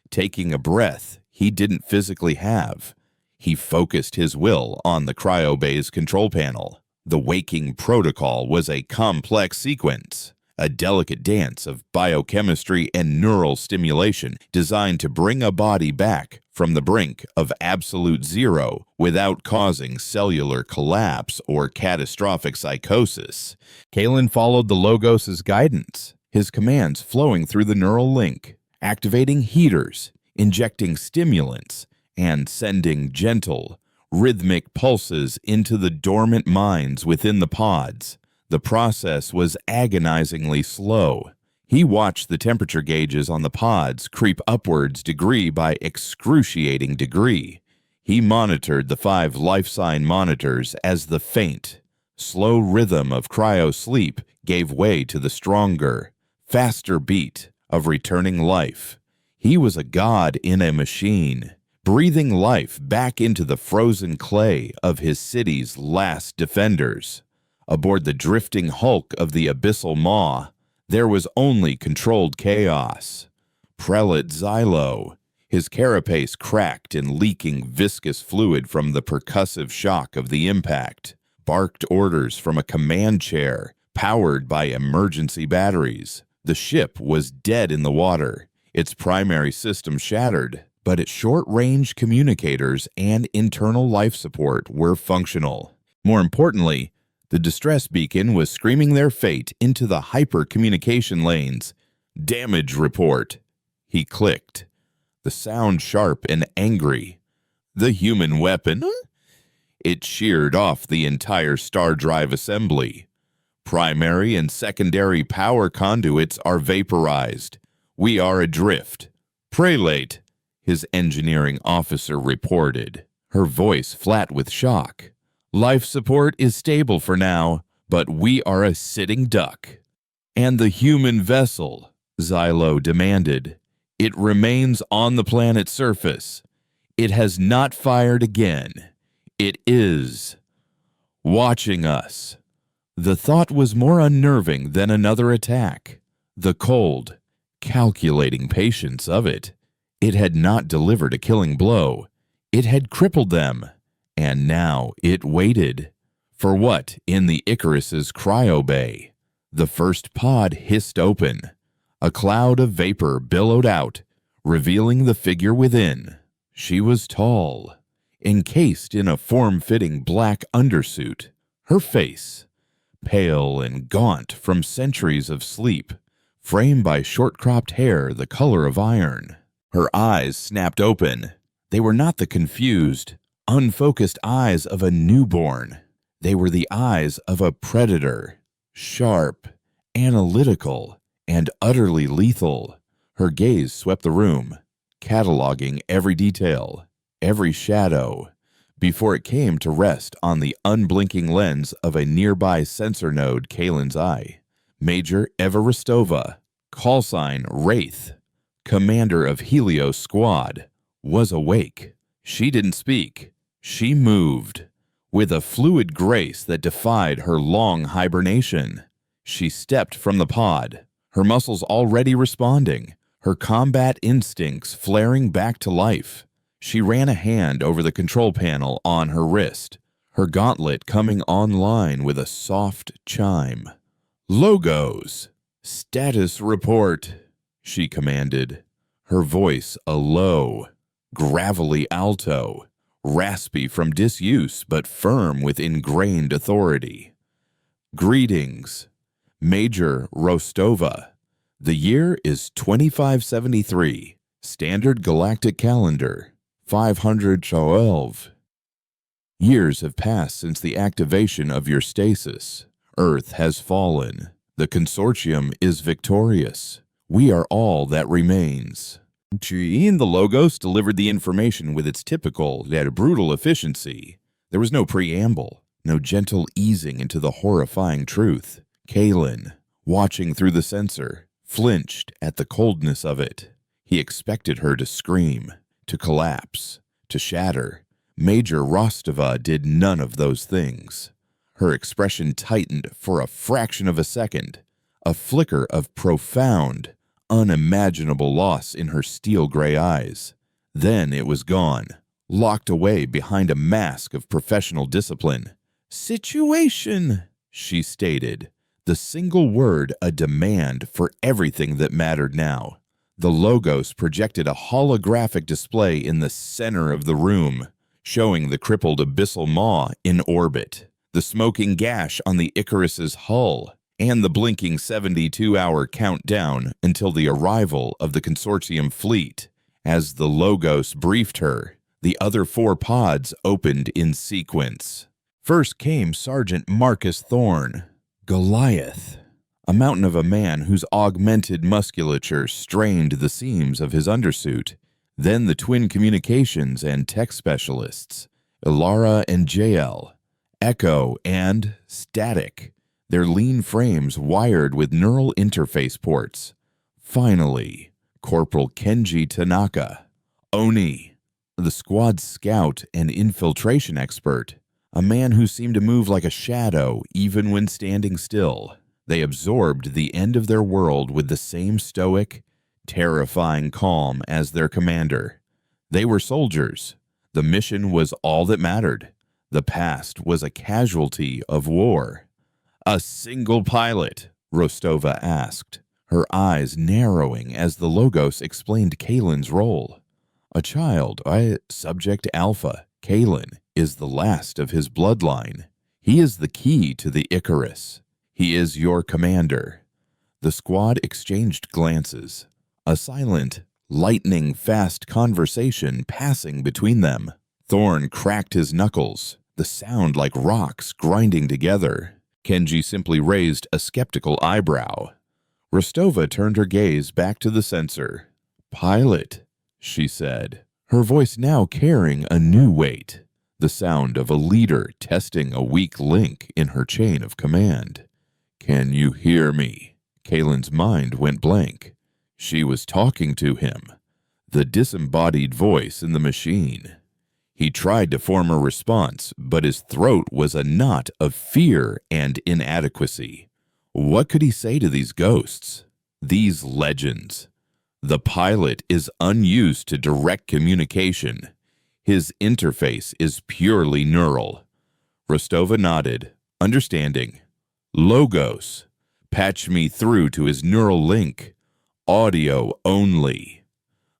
Taking a breath he didn't physically have, he focused his will on the cryobay's control panel. The waking protocol was a complex sequence. a delicate dance of biochemistry and neural stimulation designed to bring a body back from the brink of absolute zero without causing cellular collapse or catastrophic psychosis. Kalen followed the Logos' guidance, his commands flowing through the neural link, activating heaters, injecting stimulants, and sending gentle, rhythmic pulses into the dormant minds within the pods. The process was agonizingly slow. He watched the temperature gauges on the pods creep upwards degree by excruciating degree. He monitored the 5 life sign monitors as the faint, slow rhythm of cryo-sleep gave way to the stronger, faster beat of returning life. He was a god in a machine, breathing life back into the frozen clay of his city's last defenders. Aboard the drifting hulk of the abyssal maw, there was only controlled chaos. Prelate Xylo, his carapace cracked and leaking viscous fluid from the percussive shock of the impact, barked orders from a command chair powered by emergency batteries. The ship was dead in the water, its primary system shattered, but its short-range communicators and internal life support were functional. More importantly, the distress beacon was screaming their fate into the hyper-communication lanes. "Damage report." He clicked, the sound sharp and angry. "The human weapon?" It sheared off the entire star drive assembly. "Primary and secondary power conduits are vaporized. We are adrift." "Prelate," his engineering officer reported, her voice flat with shock. "Life support is stable for now, but we are a sitting duck." "And the human vessel," Xylo demanded. "It remains on the planet's surface. It has not fired again. It is watching us." The thought was more unnerving than another attack. The cold, calculating patience of it. It had not delivered a killing blow. It had crippled them. And now it waited. For what in the Icarus's cryo bay? The first pod hissed open. A cloud of vapor billowed out, revealing the figure within. She was tall, encased in a form-fitting black undersuit. Her face, pale and gaunt from centuries of sleep, framed by short-cropped hair the color of iron. Her eyes snapped open. They were not the confused, unfocused eyes of a newborn. They were the eyes of a predator, sharp, analytical, and utterly lethal. Her gaze swept the room, cataloging every detail, every shadow, before it came to rest on the unblinking lens of a nearby sensor node Kalen's eye. Major Eva Rostova, call sign Wraith, commander of Helios Squad, was awake. She didn't speak. She moved, with a fluid grace that defied her long hibernation. She stepped from the pod, her muscles already responding, her combat instincts flaring back to life. She ran a hand over the control panel on her wrist, her gauntlet coming online with a soft chime. "Logos, status report," she commanded, her voice a low, gravelly alto, raspy from disuse but firm with ingrained authority. "Greetings, Major Rostova. The year is 2573, Standard Galactic Calendar, 512. Years have passed since the activation of your stasis. Earth has fallen. The consortium is victorious. We are all that remains." The Logos delivered the information with its typical yet brutal efficiency. There was no preamble, no gentle easing into the horrifying truth. Kalen, watching through the sensor, flinched at the coldness of it. He expected her to scream, to collapse, to shatter. Major Rostova did none of those things. Her expression tightened for a fraction of a second, a flicker of profound, unimaginable loss in her steel-gray eyes. Then it was gone, locked away behind a mask of professional discipline. "Situation," she stated, The single word a demand for everything that mattered now. The logos projected a holographic display in the center of the room, showing the crippled abyssal maw in orbit, the smoking gash on the Icarus's hull, and the blinking 72-hour countdown until the arrival of the consortium fleet. As the logos briefed her, the other 4 pods opened in sequence. First came Sergeant Marcus Thorne, Goliath, a mountain of a man whose augmented musculature strained the seams of his undersuit. Then the twin communications and tech specialists, Ilara and JL, Echo and Static, their lean frames wired with neural interface ports. Finally, Corporal Kenji Tanaka, Oni, the squad's scout and infiltration expert, a man who seemed to move like a shadow even when standing still. They absorbed the end of their world with the same stoic, terrifying calm as their commander. They were soldiers. The mission was all that mattered. The past was a casualty of war. "A single pilot?" Rostova asked, her eyes narrowing as the logos explained Kalen's role. "A child, Subject Alpha. Kalen is the last of his bloodline. He is the key to the Icarus. He is your commander." The squad exchanged glances, a silent, lightning-fast conversation passing between them. Thorne cracked his knuckles, the sound like rocks grinding together. Kenji simply raised a skeptical eyebrow. Rostova turned her gaze back to the sensor. "Pilot," she said, her voice now carrying a new weight, the sound of a leader testing a weak link in her chain of command. "Can you hear me?" Kalen's mind went blank. She was talking to him, the disembodied voice in the machine. He tried to form a response, but his throat was a knot of fear and inadequacy. What could he say to these ghosts, these legends? The pilot is unused to direct communication. His interface is purely neural. Rostova nodded, understanding. "Logos. Patch me through to his neural link. Audio only."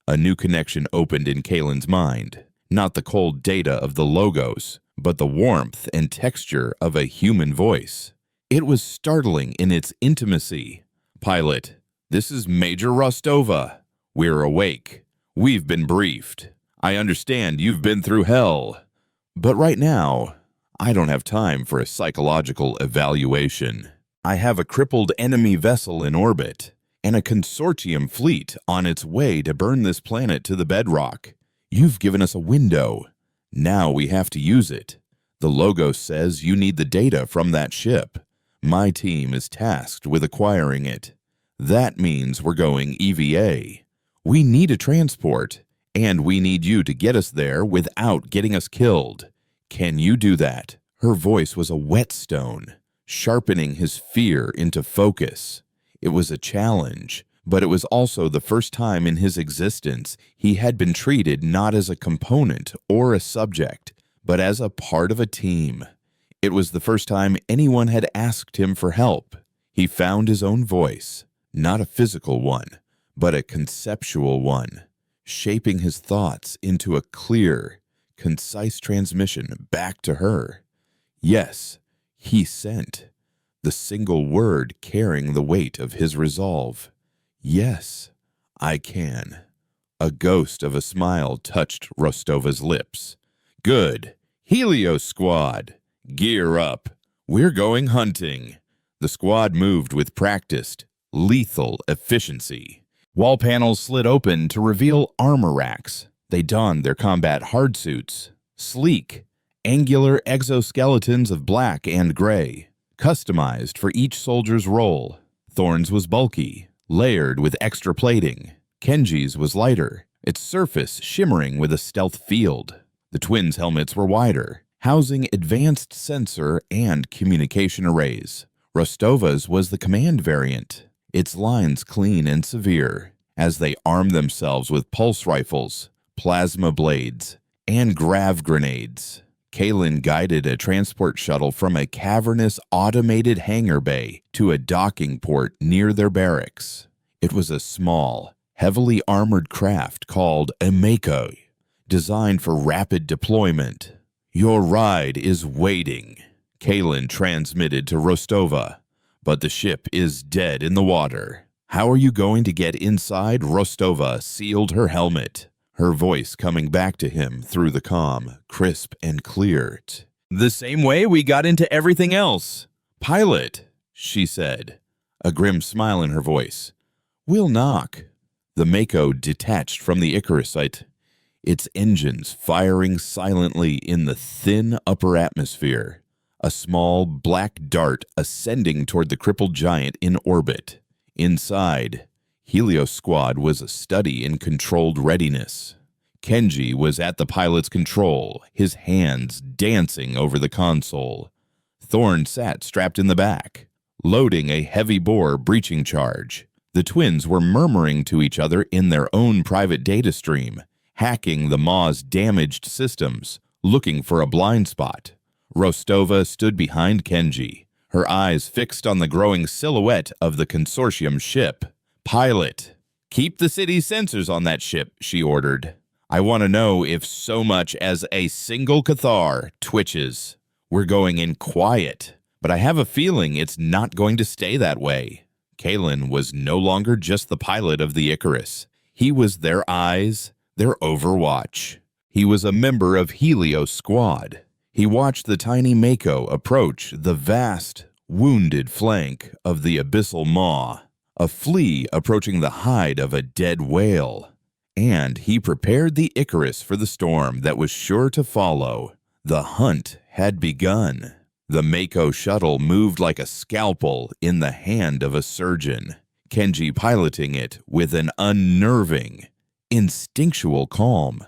A new connection opened in Kalen's mind. Not the cold data of the logos, but the warmth and texture of a human voice. It was startling in its intimacy. "Pilot, this is Major Rostova. We're awake. We've been briefed. I understand you've been through hell. But right now, I don't have time for a psychological evaluation. I have a crippled enemy vessel in orbit, and a consortium fleet on its way to burn this planet to the bedrock. You've given us a window. Now we have to use it. The logo says you need the data from that ship. My team is tasked with acquiring it. That means we're going EVA. We need a transport, and we need you to get us there without getting us killed. Can you do that?" Her voice was a whetstone, sharpening his fear into focus. It was a challenge, but it was also the first time in his existence he had been treated not as a component or a subject, but as a part of a team. It was the first time anyone had asked him for help. He found his own voice, not a physical one, but a conceptual one, shaping his thoughts into a clear, concise transmission back to her. Yes, he sent, the single word carrying the weight of his resolve. "Yes, I can." A ghost of a smile touched Rostova's lips. "Good. Helios Squad, gear up. We're going hunting." The squad moved with practiced, lethal efficiency. Wall panels slid open to reveal armor racks. They donned their combat hardsuits, sleek, angular exoskeletons of black and gray, customized for each soldier's role. Thorne's was bulky, layered with extra plating. Kenji's was lighter, its surface shimmering with a stealth field. The twins' helmets were wider, housing advanced sensor and communication arrays. Rostova's was the command variant, its lines clean and severe, as they armed themselves with pulse rifles, plasma blades, and grav grenades. Kalen guided a transport shuttle from a cavernous automated hangar bay to a docking port near their barracks. It was a small, heavily armored craft called a Mako, designed for rapid deployment. "Your ride is waiting," Kalen transmitted to Rostova, "but the ship is dead in the water. How are you going to get inside?" Rostova sealed her helmet, her voice coming back to him through the comm, crisp and clear. "The same way we got into everything else. Pilot," she said, a grim smile in her voice. "We'll knock." The Mako detached from the Icarusite, its engines firing silently in the thin upper atmosphere, a small black dart ascending toward the crippled giant in orbit. Inside, Helios Squad was a study in controlled readiness. Kenji was at the pilot's control, his hands dancing over the console. Thorn sat strapped in the back, loading a heavy-bore breaching charge. The twins were murmuring to each other in their own private data stream, hacking the Maw's damaged systems, looking for a blind spot. Rostova stood behind Kenji, her eyes fixed on the growing silhouette of the consortium ship. "Pilot, keep the city's sensors on that ship," she ordered. "I want to know if so much as a single Cathar twitches. We're going in quiet, but I have a feeling it's not going to stay that way." Kalen was no longer just the pilot of the Icarus. He was their eyes, their overwatch. He was a member of Helios Squad. He watched the tiny Mako approach the vast, wounded flank of the abyssal maw, a flea approaching the hide of a dead whale. And he prepared the Icarus for the storm that was sure to follow. The hunt had begun. The Mako shuttle moved like a scalpel in the hand of a surgeon, Kenji piloting it with an unnerving, instinctual calm.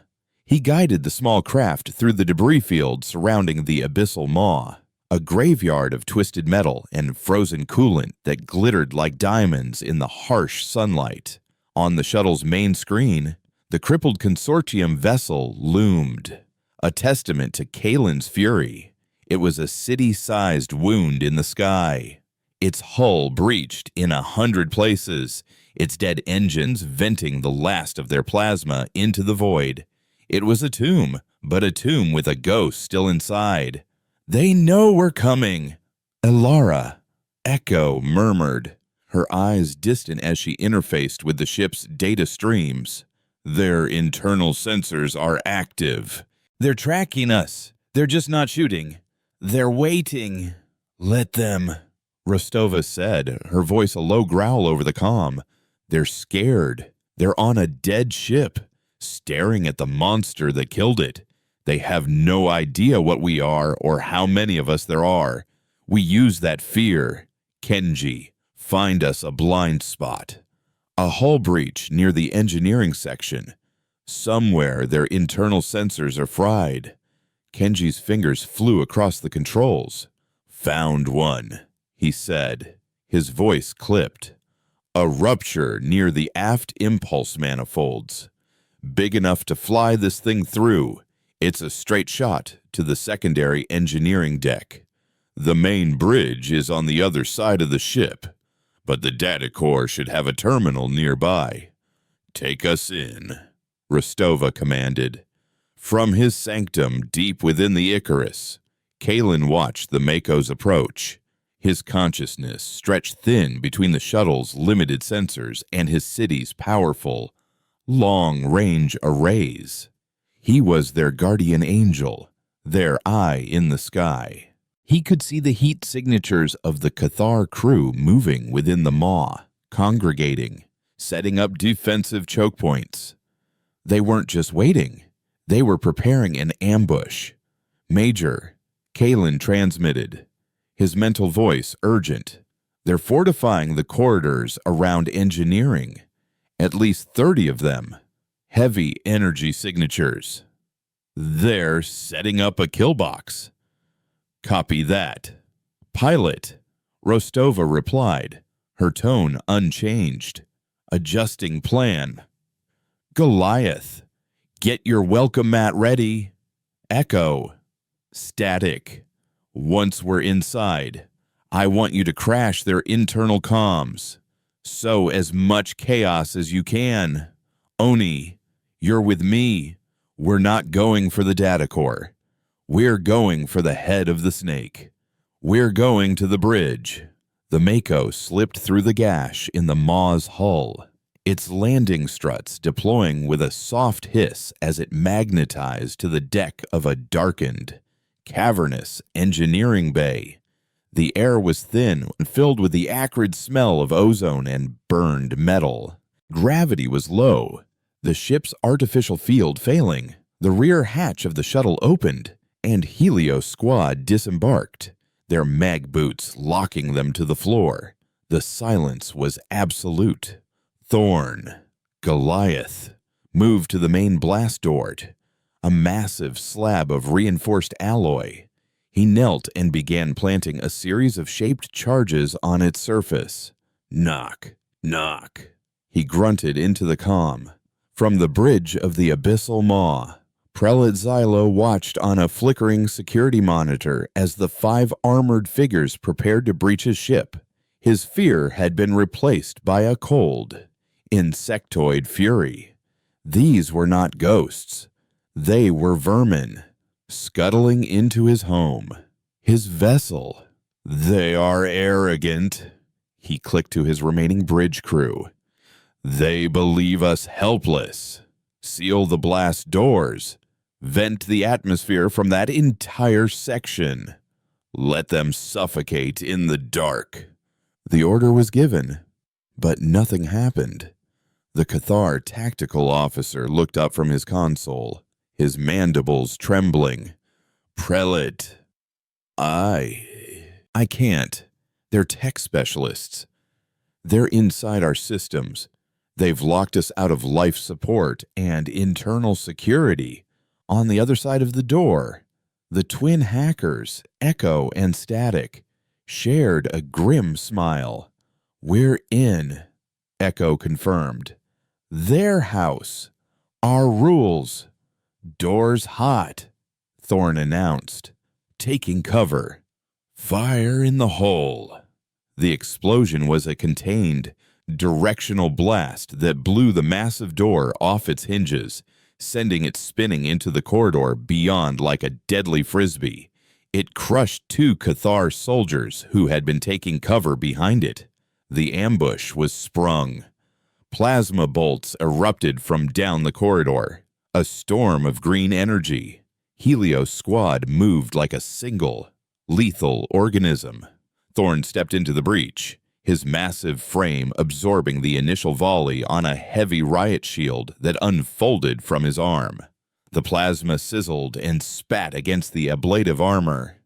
He guided the small craft through the debris field surrounding the abyssal maw, a graveyard of twisted metal and frozen coolant that glittered like diamonds in the harsh sunlight. On the shuttle's main screen, the crippled consortium vessel loomed, a testament to Kalen's fury. It was a city-sized wound in the sky, its hull breached in 100 places, its dead engines venting the last of their plasma into the void. It was a tomb, but a tomb with a ghost still inside. "They know we're coming." "Elara," Echo murmured, her eyes distant as she interfaced with the ship's data streams. "Their internal sensors are active. They're tracking us. They're just not shooting. They're waiting." "Let them," Rostova said, her voice a low growl over the comm. "They're scared. They're on a dead ship, staring at the monster that killed it. They have no idea what we are or how many of us there are. We use that fear. Kenji, find us a blind spot." A hull breach near the engineering section. Somewhere their internal sensors are fried. Kenji's fingers flew across the controls. "Found one," he said, his voice clipped. "A rupture near the aft impulse manifolds. Big enough to fly this thing through. It's a straight shot to the secondary engineering deck. The main bridge is on the other side of the ship, but the data core should have a terminal nearby. Take us in," Rostova commanded. From his sanctum deep within the Icarus, Kalen watched the Mako's approach. His consciousness stretched thin between the shuttle's limited sensors and his city's powerful, long-range arrays. He was their guardian angel, their eye in the sky. He could see the heat signatures of the Cathar crew moving within the maw, congregating, setting up defensive choke points. They weren't just waiting. They were preparing an ambush. "Major," Kalen transmitted, his mental voice urgent. "They're fortifying the corridors around engineering. At least 30 of them. Heavy energy signatures. They're setting up a kill box." "Copy that." "Pilot," Rostova replied, her tone unchanged. "Adjusting plan." "Goliath, get your welcome mat ready." "Echo." Static. Once we're inside, I want you to crash their internal comms. Sow as much chaos as you can. Oni, you're with me. We're not going for the data core. We're going for the head of the snake. We're going to the bridge. The Mako slipped through the gash in the Maw's hull, its landing struts deploying with a soft hiss as it magnetized to the deck of a darkened, cavernous engineering bay. The air was thin and filled with the acrid smell of ozone and burned metal. Gravity was low, the ship's artificial field failing. The rear hatch of the shuttle opened, and Helios squad disembarked, their mag boots locking them to the floor. The silence was absolute. Thorn, Goliath, moved to the main blast door, a massive slab of reinforced alloy. He knelt and began planting a series of shaped charges on its surface. Knock, knock. He grunted into the comm. From the bridge of the abyssal maw, Prelate Xylo watched on a flickering security monitor as the 5 armored figures prepared to breach his ship. His fear had been replaced by a cold, insectoid fury. These were not ghosts. They were vermin, scuttling into his home, his vessel. They are arrogant, he clicked to his remaining bridge crew. They believe us helpless. Seal the blast doors. Vent the atmosphere from that entire section. Let them suffocate in the dark. The order was given, but nothing happened. The Cathar tactical officer looked up from his console, his mandibles trembling. Prelate, I can't. They're tech specialists. They're inside our systems. They've locked us out of life support and internal security. On the other side of the door, the twin hackers, Echo and Static, shared a grim smile. We're in, Echo confirmed. Their house. Our rules. Doors hot, Thorn announced, taking cover. Fire in the hole. The explosion was a contained, directional blast that blew the massive door off its hinges, sending it spinning into the corridor beyond like a deadly frisbee. It crushed 2 Cathar soldiers who had been taking cover behind it. The ambush was sprung. Plasma bolts erupted from down the corridor, a storm of green energy. Helios squad moved like a single, lethal organism. Thorn stepped into the breach, his massive frame absorbing the initial volley on a heavy riot shield that unfolded from his arm. The plasma sizzled and spat against the ablative armor.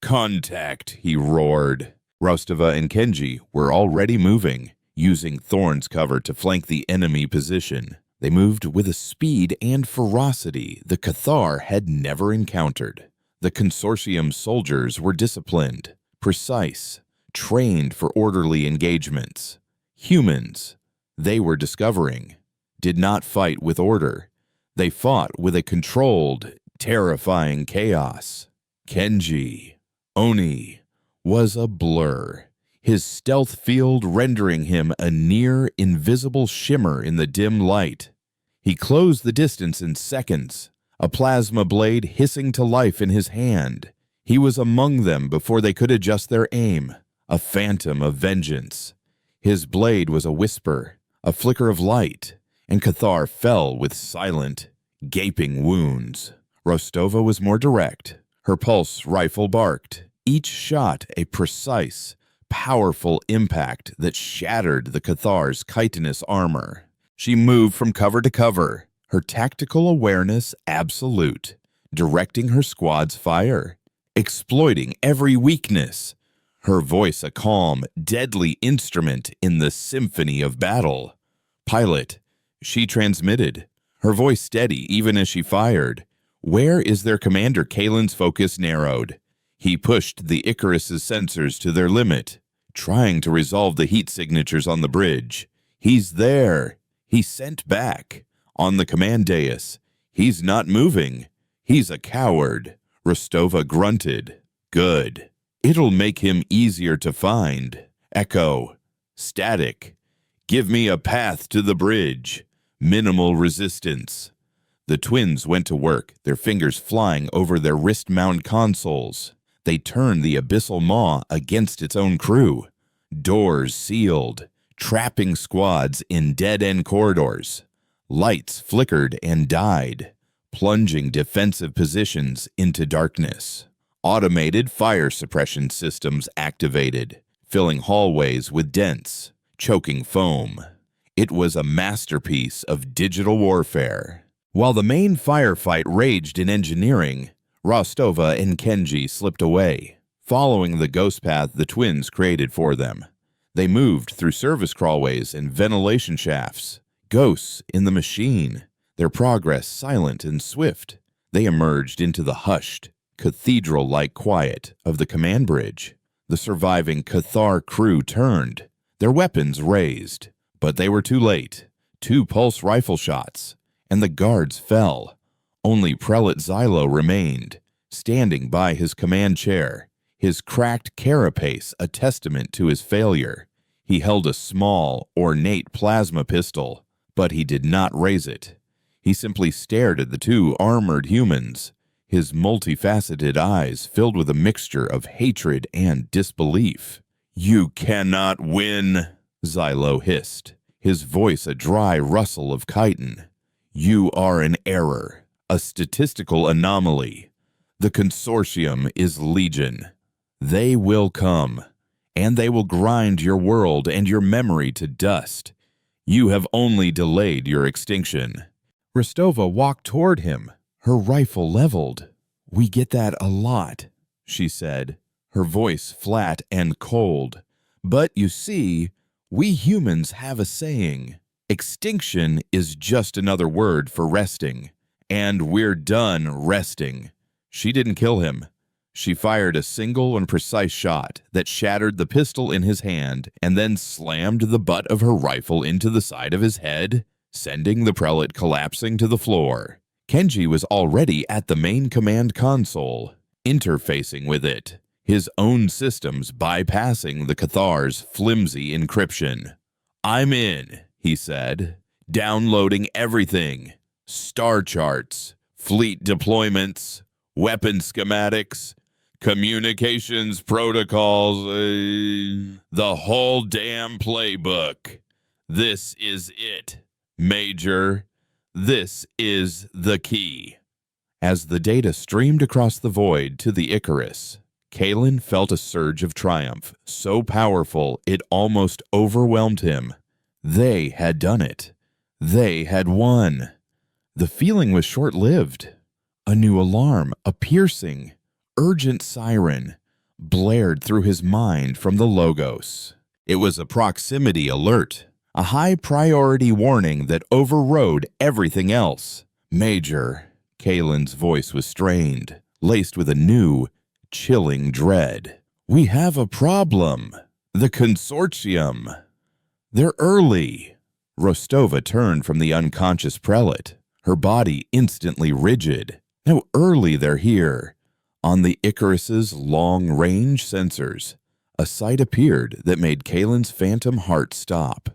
Contact, he roared. Rostova and Kenji were already moving, using Thorn's cover to flank the enemy position. They moved with a speed and ferocity the Cathar had never encountered. The consortium soldiers were disciplined, precise, trained for orderly engagements. Humans, they were discovering, did not fight with order. They fought with a controlled, terrifying chaos. Kenji, Oni, was a blur, his stealth field rendering him a near-invisible shimmer in the dim light. He closed the distance in seconds, a plasma blade hissing to life in his hand. He was among them before they could adjust their aim, a phantom of vengeance. His blade was a whisper, a flicker of light, and Cathar fell with silent, gaping wounds. Rostova was more direct. Her pulse rifle barked, each shot a precise, powerful impact that shattered the Cathar's chitinous armor. She moved from cover to cover, her tactical awareness absolute, directing her squad's fire, exploiting every weakness. Her voice a calm, deadly instrument in the symphony of battle. Pilot, she transmitted, her voice steady even as she fired. Where is their commander? Kalen's focus narrowed. He pushed the Icarus's sensors to their limit, trying to resolve the heat signatures on the bridge. He's there. He sent back. On the command dais. He's not moving. He's a coward. Rostova grunted. Good. It'll make him easier to find. Echo. Static. Give me a path to the bridge. Minimal resistance. The twins went to work, their fingers flying over their wrist-mount consoles. They turned the abyssal maw against its own crew. Doors sealed, trapping squads in dead-end corridors. Lights flickered and died, plunging defensive positions into darkness. Automated fire suppression systems activated, filling hallways with dense, choking foam. It was a masterpiece of digital warfare. While the main firefight raged in engineering, Rostova and Kenji slipped away, following the ghost path the twins created for them. They moved through service crawlways and ventilation shafts, ghosts in the machine, their progress silent and swift. They emerged into the hushed, cathedral-like quiet of the command bridge. The surviving Cathar crew turned, their weapons raised, but they were too late. 2 pulse rifle shots, and the guards fell. Only Prelate Xylo remained, standing by his command chair, his cracked carapace a testament to his failure. He held a small, ornate plasma pistol, but he did not raise it. He simply stared at the 2 armored humans, his multifaceted eyes filled with a mixture of hatred and disbelief. "You cannot win," Xylo hissed, his voice a dry rustle of chitin. "You are an error, a statistical anomaly. The consortium is legion. They will come, and they will grind your world and your memory to dust. You have only delayed your extinction." Rostova walked toward him, her rifle leveled. "We get that a lot," she said, her voice flat and cold. "But you see, we humans have a saying. Extinction is just another word for resting, and we're done resting." She didn't kill him. She fired a single and precise shot that shattered the pistol in his hand and then slammed the butt of her rifle into the side of his head, sending the prelate collapsing to the floor. Kenji was already at the main command console, interfacing with it, his own systems bypassing the Cathar's flimsy encryption. "I'm in," he said, "downloading everything. Star charts, fleet deployments, weapon schematics, communications protocols, the whole damn playbook. This is it, Major. This is the key." As the data streamed across the void to the Icarus, Kalen felt a surge of triumph, so powerful it almost overwhelmed him. They had done it. They had won. The feeling was short-lived. A new alarm, a piercing, urgent siren, blared through his mind from the Logos. It was a proximity alert, a high-priority warning that overrode everything else. "Major," Kalen's voice was strained, laced with a new, chilling dread. "We have a problem. The consortium. They're early." Rostova turned from the unconscious prelate, her body instantly rigid. "How early they're here." On the Icarus's long-range sensors, a sight appeared that made Kalen's phantom heart stop.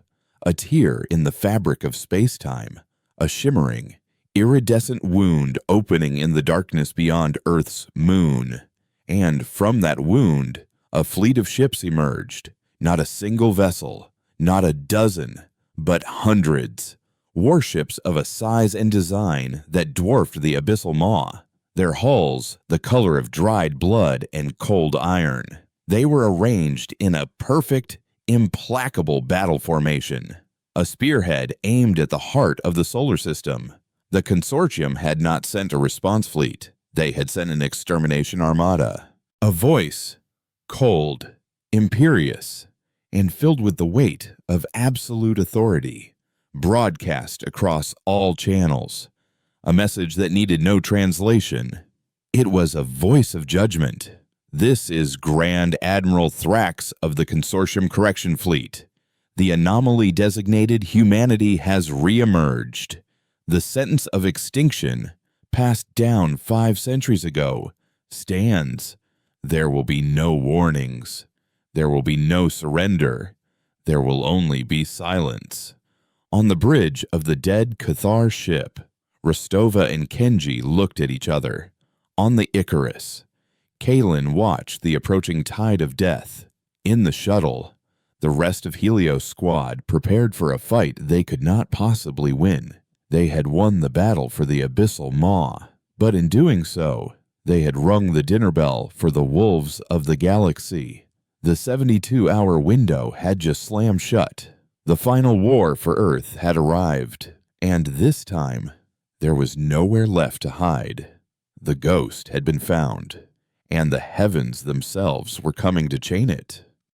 A tear in the fabric of space-time, a shimmering, iridescent wound opening in the darkness beyond Earth's moon. And from that wound, a fleet of ships emerged. Not a single vessel, not a dozen, but hundreds. Warships of a size and design that dwarfed the abyssal maw. Their hulls the color of dried blood and cold iron. They were arranged in a perfect, implacable battle formation. A spearhead aimed at the heart of the solar system. The consortium had not sent a response fleet. They had sent an extermination armada. A voice, cold, imperious, and filled with the weight of absolute authority, broadcast across all channels. A message that needed no translation. It was a voice of judgment. "This is Grand Admiral Thrax of the Consortium Correction Fleet. The anomaly-designated humanity has re-emerged. The sentence of extinction, passed down 5 centuries ago, stands. There will be no warnings. There will be no surrender. There will only be silence. On the bridge of the dead Cathar ship, Rostova and Kenji looked at each other. On the Icarus, Kalen watched the approaching tide of death. In the shuttle, the rest of Helios' squad prepared for a fight they could not possibly win. They had won the battle for the Abyssal Maw, but in doing so, they had rung the dinner bell for the wolves of the galaxy. The 72-hour window had just slammed shut. The final war for Earth had arrived, and this time, there was nowhere left to hide. The ghost had been found, and the heavens themselves were coming to chain it.